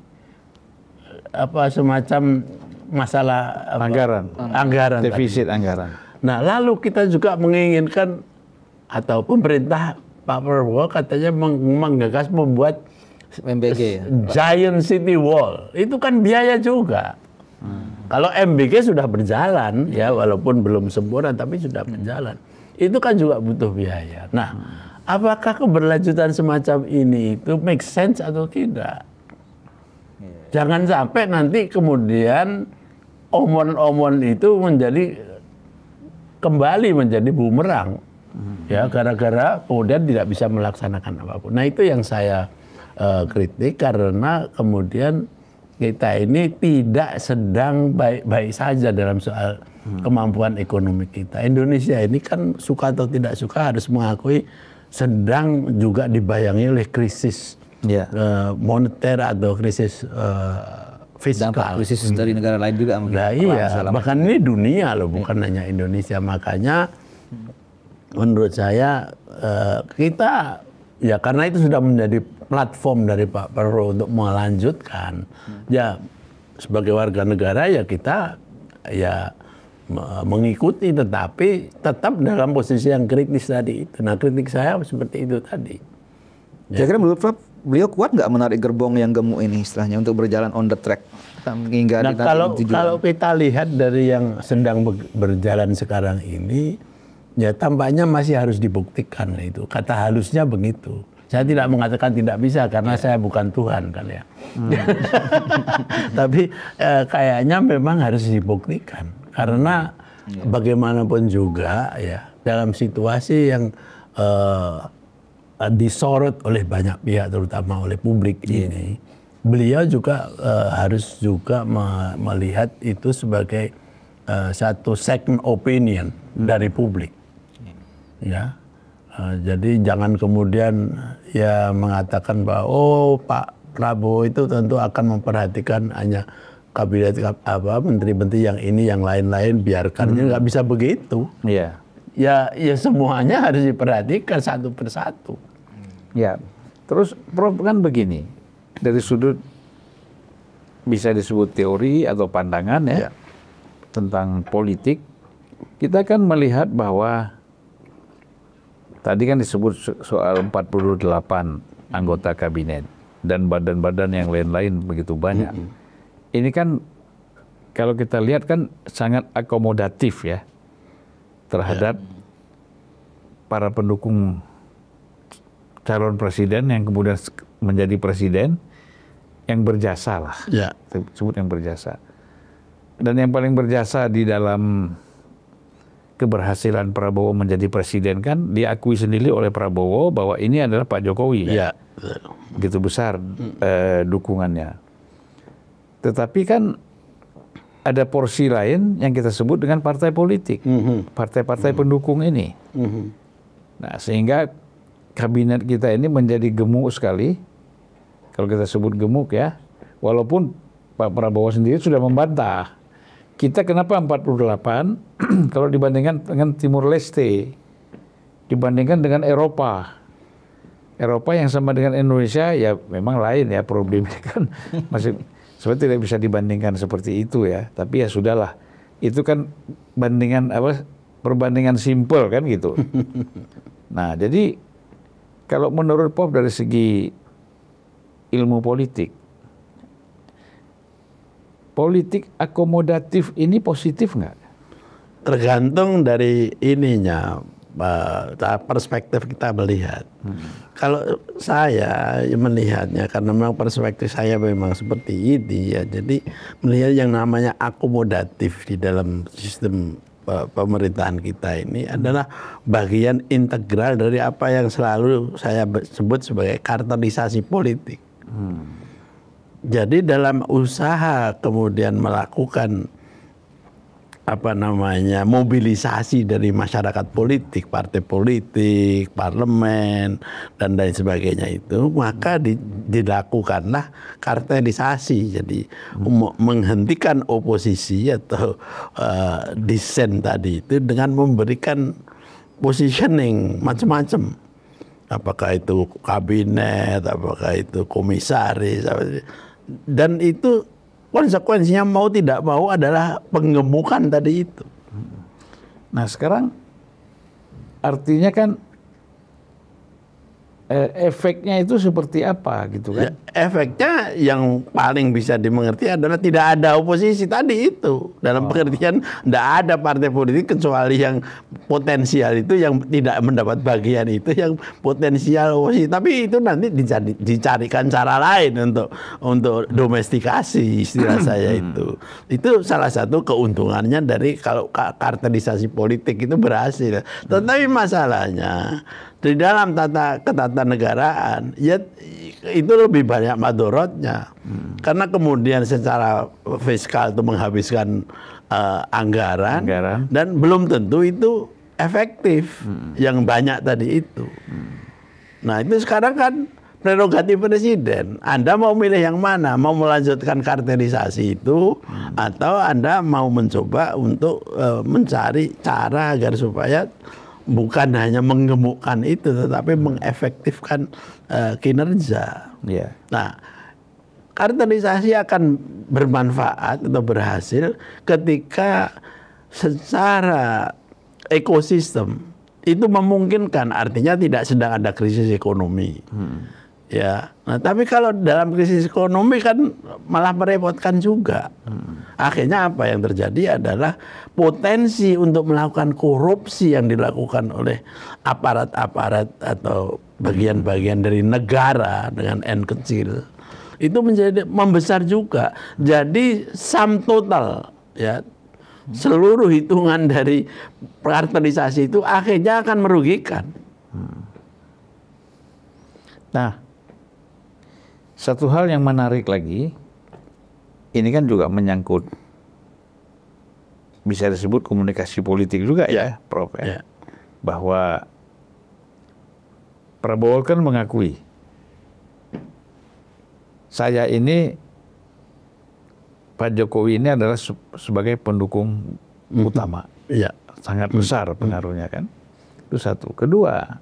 semacam masalah anggaran defisit tadi. anggaran. Nah, lalu kita juga menginginkan atau pemerintah Pak Prabowo katanya menggagas membuat MBG ya, Giant City Wall. Itu kan biaya juga. Kalau MBG sudah berjalan ya, walaupun belum sempurna tapi sudah berjalan. Itu kan juga butuh biaya. Nah, apakah keberlanjutan semacam ini itu make sense atau tidak? Jangan sampai nanti kemudian omon-omon itu kembali menjadi bumerang, ya, gara-gara kemudian tidak bisa melaksanakan apapun. Nah, itu yang saya kritik, karena kemudian kita ini tidak sedang baik-baik saja dalam soal kemampuan ekonomi kita. Indonesia ini kan suka atau tidak suka harus mengakui sedang juga dibayangi oleh krisis moneter atau krisis fiskal. Dampak krisis dari negara lain juga. Nah, iya, bahkan ini dunia loh, bukan hanya Indonesia. Makanya menurut saya kita, ya karena itu sudah menjadi platform dari Pak Prabowo untuk melanjutkan. Ya sebagai warga negara ya kita ya mengikuti, tetapi tetap dalam posisi yang kritis tadi itu. Nah, kritik saya seperti itu tadi. Ya. Kira-kira menurut Prof, beliau kuat nggak menarik gerbong yang gemuk ini istilahnya untuk berjalan on the track? Nah, kalau kita lihat dari yang sedang berjalan sekarang ini, ya tampaknya masih harus dibuktikan itu. Kata halusnya begitu. Saya tidak mengatakan tidak bisa karena saya bukan Tuhan kan ya. Tapi kayaknya memang harus dibuktikan. Karena bagaimanapun juga ya dalam situasi yang disorot oleh banyak pihak, terutama oleh publik ini, beliau juga harus juga melihat itu sebagai satu second opinion dari publik. Ya, jadi jangan kemudian ya mengatakan bahwa Pak Prabowo itu tentu akan memperhatikan hanya kabinet menteri-menteri yang ini, yang lain-lain biarkan. Nggak bisa begitu. Ya semuanya harus diperhatikan satu persatu. Ya, terus Prof kan begini, dari sudut bisa disebut teori atau pandangan ya tentang politik, kita kan melihat bahwa tadi kan disebut soal 48 anggota kabinet dan badan-badan yang lain-lain begitu banyak. Ini kan kalau kita lihat kan sangat akomodatif ya terhadap para pendukung calon presiden yang kemudian menjadi presiden yang berjasa lah. Sebut yang berjasa. Dan yang paling berjasa di dalam keberhasilan Prabowo menjadi presiden kan diakui sendiri oleh Prabowo bahwa ini adalah Pak Jokowi. Begitu besar dukungannya. Tetapi kan ada porsi lain yang kita sebut dengan partai politik, partai-partai pendukung ini. Nah, sehingga kabinet kita ini menjadi gemuk sekali. Kalau kita sebut gemuk ya, walaupun Pak Prabowo sendiri sudah membantah. Kita kenapa 48 kalau dibandingkan dengan Timur Leste, dibandingkan dengan Eropa. Eropa yang sama dengan Indonesia ya memang lain ya problemnya kan. Masih sebenarnya tidak bisa dibandingkan seperti itu ya. Tapi ya sudahlah. Itu kan perbandingan simpel kan gitu. Nah, jadi kalau menurut Prof dari segi ilmu politik akomodatif ini positif nggak? Tergantung dari ininya, perspektif kita melihat. Kalau saya melihatnya, karena memang perspektif saya memang seperti ini ya, jadi melihat yang namanya akomodatif di dalam sistem pemerintahan kita ini adalah bagian integral dari apa yang selalu saya sebut sebagai kartelisasi politik. Jadi dalam usaha kemudian melakukan mobilisasi dari masyarakat politik, partai politik, parlemen dan lain sebagainya itu, maka dilakukanlah kartelisasi. Jadi menghentikan oposisi atau dissent tadi itu dengan memberikan positioning macam-macam. apakah itu kabinet, apakah itu komisaris, dan itu konsekuensinya mau tidak mau adalah penggemukan tadi itu. Nah sekarang artinya kan efeknya itu seperti apa gitu kan? Ya, efeknya yang paling bisa dimengerti adalah tidak ada oposisi tadi itu. Dalam pengertian tidak ada partai politik kecuali yang potensial itu, yang tidak mendapat bagian itu, yang potensial oposisi. Tapi itu nanti dicarikan cara lain untuk domestikasi, istilah saya itu. Itu salah satu keuntungannya dari kalau kartelisasi politik itu berhasil. Tetapi masalahnya di dalam ketatanegaraan ya itu lebih banyak madorotnya, karena kemudian secara fiskal itu menghabiskan anggaran dan belum tentu itu efektif yang banyak tadi itu. Nah itu sekarang kan prerogatif presiden. Anda mau milih yang mana? Mau melanjutkan kartelisasi itu atau Anda mau mencoba untuk mencari cara agar supaya bukan hanya menggemukkan itu, tetapi mengefektifkan kinerja. Yeah. Nah, kartelisasi akan bermanfaat atau berhasil ketika secara ekosistem itu memungkinkan, artinya tidak sedang ada krisis ekonomi. Ya, nah, tapi kalau dalam krisis ekonomi kan malah merepotkan juga. Akhirnya apa yang terjadi adalah potensi untuk melakukan korupsi yang dilakukan oleh aparat-aparat atau bagian-bagian dari negara dengan N kecil itu menjadi membesar juga. Jadi sum total ya, seluruh hitungan dari kartelisasi itu akhirnya akan merugikan. Nah, satu hal yang menarik lagi, ini kan juga menyangkut, bisa disebut komunikasi politik juga ya, Prof. Ya. Bahwa Prabowo kan mengakui, saya ini, Pak Jokowi ini adalah sebagai pendukung utama. Ya. Sangat besar pengaruhnya kan. Itu satu. Kedua,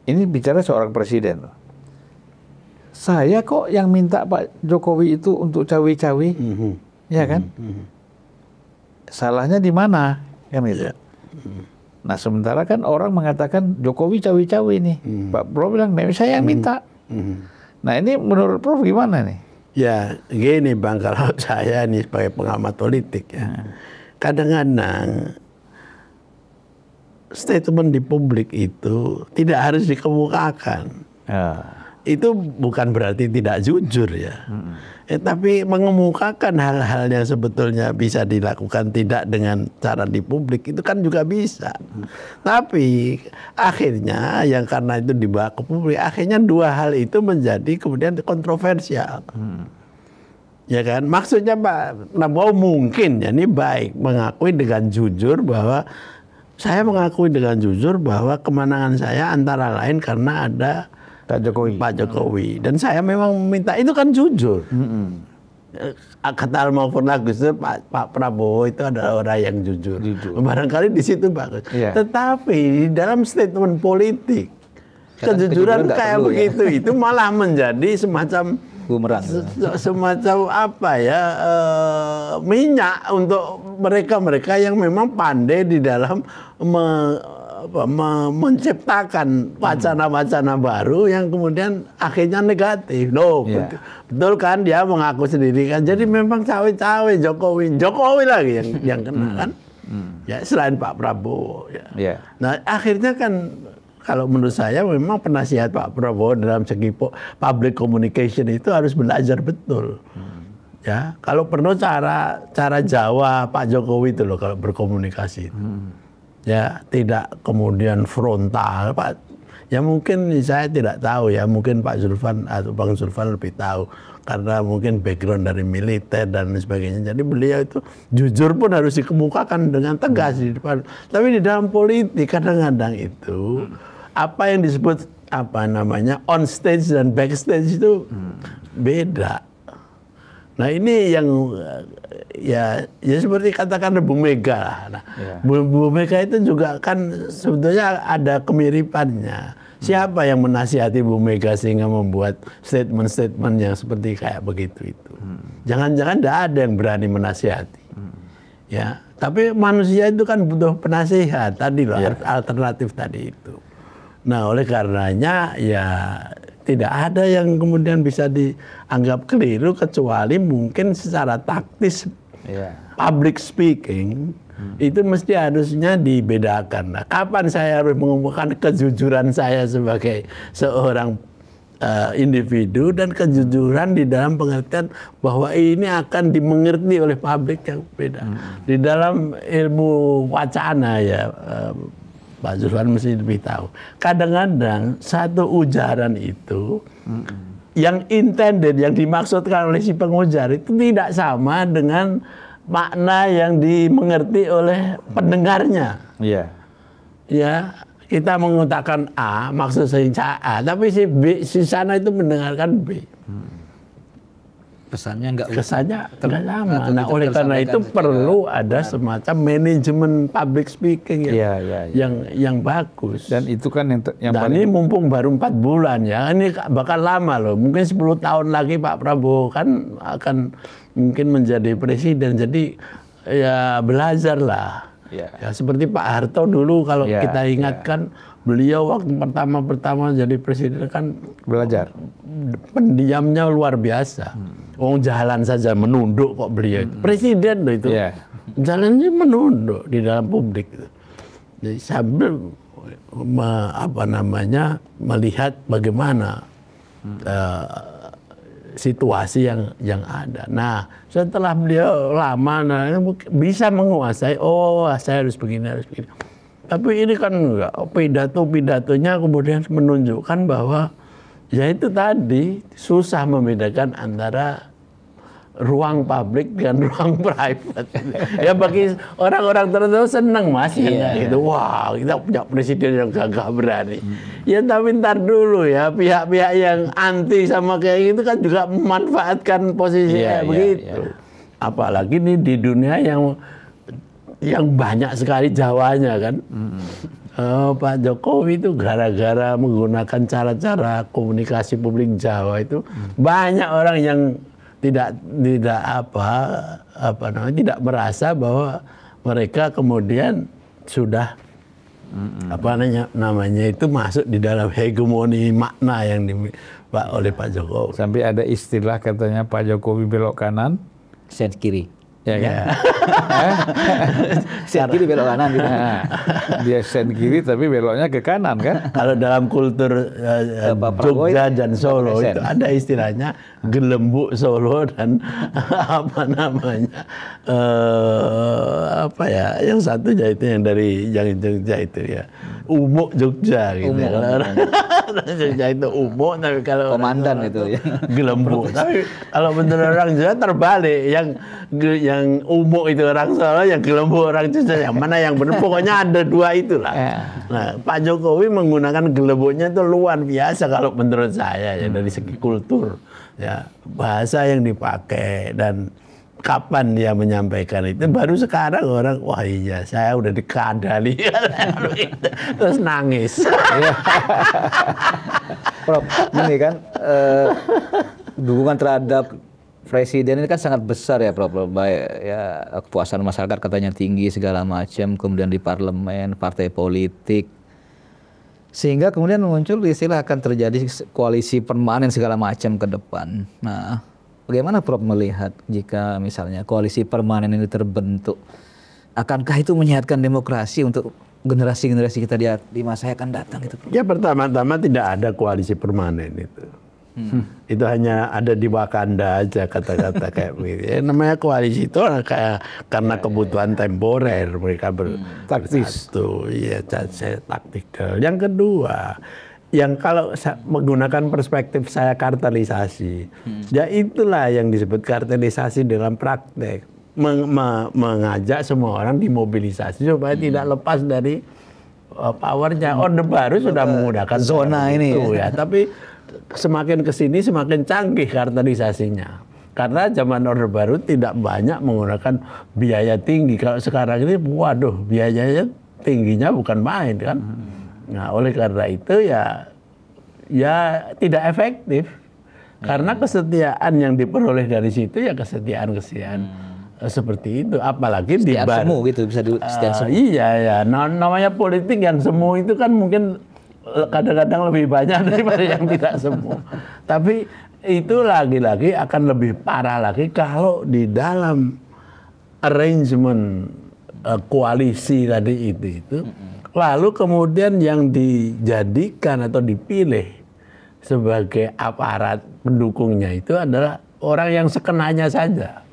ini bicara seorang presiden loh. Saya kok yang minta Pak Jokowi itu untuk cawe-cawe, ya kan? Salahnya di mana? Kan itu. Nah sementara kan orang mengatakan Jokowi cawe-cawe nih. Pak Prof bilang, saya yang minta. Nah ini menurut Prof gimana nih? Ya gini Bang, kalau saya nih sebagai pengamat politik ya, kadang-kadang statement di publik itu tidak harus dikemukakan. Itu bukan berarti tidak jujur ya. Tapi mengemukakan hal-hal yang sebetulnya bisa dilakukan tidak dengan cara di publik itu kan juga bisa. Tapi akhirnya yang karena itu dibawa ke publik, akhirnya dua hal itu menjadi kemudian kontroversial. Ya kan? Maksudnya Pak Prabowo mungkin ya ini baik mengakui dengan jujur bahwa saya mengakui dengan jujur bahwa kemenangan saya antara lain karena ada Pak Jokowi. Dan saya memang meminta, itu kan jujur. Kata Almarhum Agus Dur, Pak Prabowo itu adalah orang yang jujur. Barangkali di situ bagus. Tetapi dalam statement politik, kejujuran kayak begitu itu malah menjadi semacam bumerang. Semacam apa ya, minyak untuk mereka-mereka yang memang pandai di dalam menciptakan wacana-wacana baru yang kemudian akhirnya negatif. Betul kan, dia mengaku sendiri kan. Jadi memang cawe-cawe Jokowi lagi yang kena kan. Ya selain Pak Prabowo ya. Nah akhirnya kan kalau menurut saya memang penasihat Pak Prabowo dalam segi public communication itu harus belajar betul. Ya, kalau perlu cara Jawa Pak Jokowi itu loh kalau berkomunikasi. Ya, tidak kemudian frontal, Pak. Ya mungkin saya tidak tahu ya, mungkin Pak Zulfan atau Bang Zulfan lebih tahu karena mungkin background dari militer dan sebagainya. Jadi beliau itu jujur pun harus dikemukakan dengan tegas di depan. Tapi di dalam politik kadang-kadang itu apa yang disebut on stage dan backstage itu beda. Nah ini yang ya seperti katakan Bu Mega lah. Nah, Bu Mega itu juga kan sebetulnya ada kemiripannya. Siapa yang menasihati Bu Mega sehingga membuat statement-statement yang seperti kayak begitu itu? Jangan-jangan tidak ada yang berani menasihati. Ya, tapi manusia itu kan butuh penasihat tadi loh, alternatif tadi itu. Nah, oleh karenanya ya tidak ada yang kemudian bisa dianggap keliru kecuali mungkin secara taktis public speaking itu mesti harusnya dibedakan. Nah, kapan saya harus mengumumkan kejujuran saya sebagai seorang individu dan kejujuran di dalam pengertian bahwa ini akan dimengerti oleh publik yang beda. Di dalam ilmu wacana ya Pak Zulfan mesti lebih tahu. Kadang-kadang satu ujaran itu yang intended, yang dimaksudkan oleh si pengujar itu tidak sama dengan makna yang dimengerti oleh pendengarnya. Iya. Ya, kita mengutakan A, maksud saya A, tapi si B, si sana itu mendengarkan B. Pesannya enggak sama. Nah, oleh karena itu perlu ada semacam manajemen public speaking yang bagus. Dan itu kan yang paling... ini mumpung baru 4 bulan ya, ini bakal lama loh. Mungkin 10 tahun lagi Pak Prabowo kan akan mungkin menjadi presiden. Jadi ya belajarlah. Ya seperti Pak Harto dulu kalau kita ingatkan beliau waktu pertama jadi presiden kan belajar. Pendiamnya luar biasa. Jalan saja menunduk kok beliau itu. Presiden loh itu. Jalannya menunduk di dalam publik. Jadi sambil melihat bagaimana situasi yang ada. Nah, setelah beliau lama bisa menguasai, saya harus begini. Tapi ini kan enggak, pidato-pidatonya kemudian menunjukkan bahwa ya itu tadi susah membedakan antara ruang publik dan ruang private. Ya bagi orang-orang tertentu senang Mas gitu. Wah, kita punya presiden yang gagah berani. Ya tapi ntar dulu ya, pihak-pihak yang anti sama kayak gitu kan juga memanfaatkan posisinya begitu. Apalagi nih di dunia yang banyak sekali Jawanya kan. Pak Jokowi itu gara-gara menggunakan cara-cara komunikasi publik Jawa itu banyak orang yang tidak merasa bahwa mereka kemudian sudah itu masuk di dalam hegemoni makna yang dimiliki oleh Pak Jokowi. Sampai ada istilah katanya Pak Jokowi belok kanan, sen kiri. Ya kan? Sen kiri belok kanan gitu. Dia sen kiri tapi beloknya ke kanan kan? Kalau dalam kultur Jogja dan Solo itu ada istilahnya gelembuk Solo dan yang satunya itu yang dari Jogja itu ya. Umuk Jogja gitu. Jogja itu umuk, tapi kalau komandan itu ya gelembuk. Tapi kalau benar orang Jawa terbalik, yang umuk itu orang Solo, yang gelembuk orang Jogja. Yang mana yang benar? Pokoknya ada dua itulah. Nah, Pak Jokowi menggunakan gelembuknya itu luar biasa kalau menurut saya ya dari segi kultur. Ya, bahasa yang dipakai dan kapan dia menyampaikan itu baru sekarang orang wah iya saya udah dikadali terus nangis. Prof, ini kan dukungan terhadap presiden ini kan sangat besar ya Prof. Baik ya kepuasan masyarakat katanya tinggi segala macam, kemudian di parlemen, partai politik. Sehingga kemudian muncul istilah akan terjadi koalisi permanen segala macam ke depan. Nah, bagaimana Prof melihat jika misalnya koalisi permanen ini terbentuk, akankah itu menyehatkan demokrasi untuk generasi-generasi kita di masa yang akan datang itu? Ya pertama-tama tidak ada koalisi permanen itu. Itu hanya ada di Wakanda aja kata-kata kayak begitu. Ya, namanya koalisi itu kayak karena kebutuhan temporer mereka bersatu. Ya, taktikal. Yang kedua, yang kalau menggunakan perspektif saya kartelisasi, ya itulah yang disebut kartelisasi dalam praktek. Mengajak semua orang dimobilisasi supaya tidak lepas dari powernya. Orde Baru sudah menggunakan zona ini ya. Tapi semakin kesini semakin canggih kartelisasinya. Karena zaman Orde Baru tidak banyak menggunakan biaya tinggi. Kalau sekarang ini, waduh, biayanya tingginya bukan main kan. Nah, oleh karena itu ya tidak efektif. Karena kesetiaan yang diperoleh dari situ ya kesetiaan seperti itu. Apalagi di semu gitu, bisa kesetiaan semu. Iya ya, namanya politik yang semu itu kan mungkin kadang-kadang lebih banyak daripada yang tidak semu. Tapi itu lagi-lagi akan lebih parah lagi kalau di dalam arrangement koalisi tadi itu lalu kemudian yang dijadikan atau dipilih sebagai aparat pendukungnya itu adalah orang yang sekenanya saja.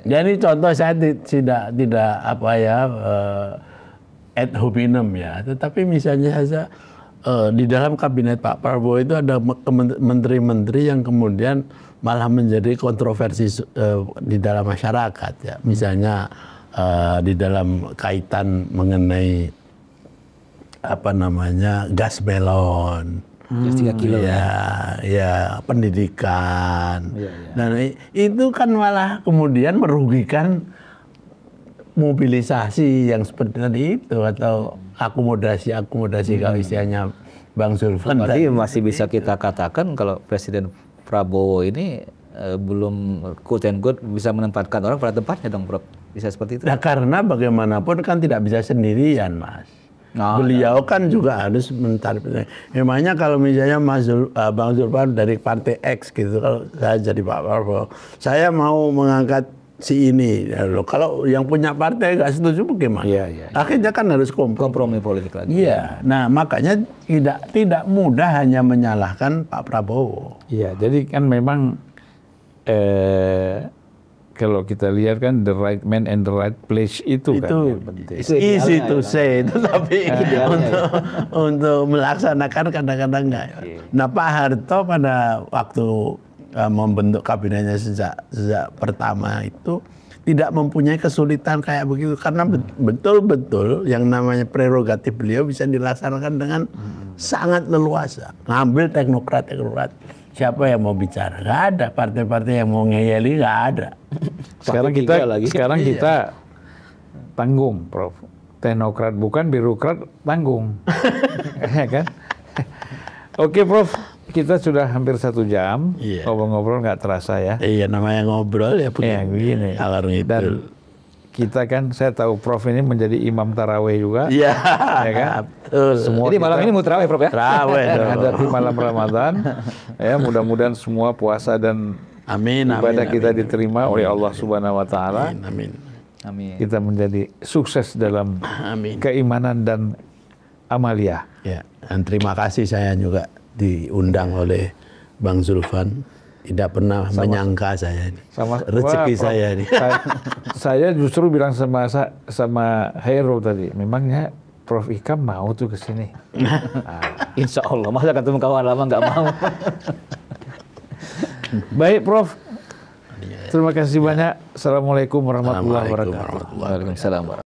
Jadi contoh saya tidak apa ya ad hominem ya, tetapi misalnya saja di dalam kabinet Pak Prabowo itu ada menteri-menteri yang kemudian malah menjadi kontroversi di dalam masyarakat ya. Misalnya di dalam kaitan mengenai apa namanya gas melon, gas 3 kilo ya pendidikan, dan itu kan malah kemudian merugikan mobilisasi yang seperti tadi itu atau akomodasi kalau istilahnya Bang Zulfan. Tapi masih bisa kita katakan kalau Presiden Prabowo ini belum quote and quote bisa menempatkan orang pada tempatnya dong, Prof. Bisa seperti itu? Nah, karena bagaimanapun kan tidak bisa sendirian, Mas. Beliau kan juga harus mencari. Memangnya kalau misalnya Bang Zulfan dari partai X gitu, kalau saya jadi Pak Prabowo, saya mau mengangkat si ini, kalau yang punya partai nggak setuju bagaimana? Akhirnya kan harus kompromi politik lagi. Iya, nah makanya tidak mudah hanya menyalahkan Pak Prabowo. Iya, jadi kan memang kalau kita lihat kan the right man and the right place itu kan yang penting. It's easy to say, tapi untuk melaksanakan kadang-kadang enggak. Nah, Pak Harto pada waktu membentuk kabinetnya sejak pertama itu tidak mempunyai kesulitan kayak begitu karena betul-betul yang namanya prerogatif beliau bisa dilaksanakan dengan sangat leluasa. Ngambil teknokrat. Siapa yang mau bicara? Nggak ada. Partai-partai yang mau ngeyeli nggak ada. Sekarang kita tanggung, Prof. Teknokrat bukan birokrat tanggung, ya kan? Oke, Prof. Kita sudah hampir 1 jam ngobrol-ngobrol nggak terasa ya. Iya, namanya ngobrol ya begini. Dan kita kan, saya tahu Prof ini menjadi imam tarawih juga. Iya, ya kan? Betul. Jadi malam ini mau tarawih, Prof ya? Tarawih. Menghadapi malam Ramadan, ya mudah-mudahan semua puasa dan ibadah kita diterima oleh Allah Subhanahu Wa Taala. Amin. Kita menjadi sukses dalam keimanan dan amalia. Ya, dan terima kasih saya juga diundang oleh Bang Zulfan. Tidak pernah menyangka saya ini. Rezeki saya ini. Saya justru bilang sama Hairul tadi, memangnya Prof Ikam mau tuh ke sini. Insya Allah, masa ketemu kawan lama nggak mau. Baik, Prof. Terima kasih banyak. Assalamualaikum warahmatullahi wabarakatuh. Waalaikumsalam.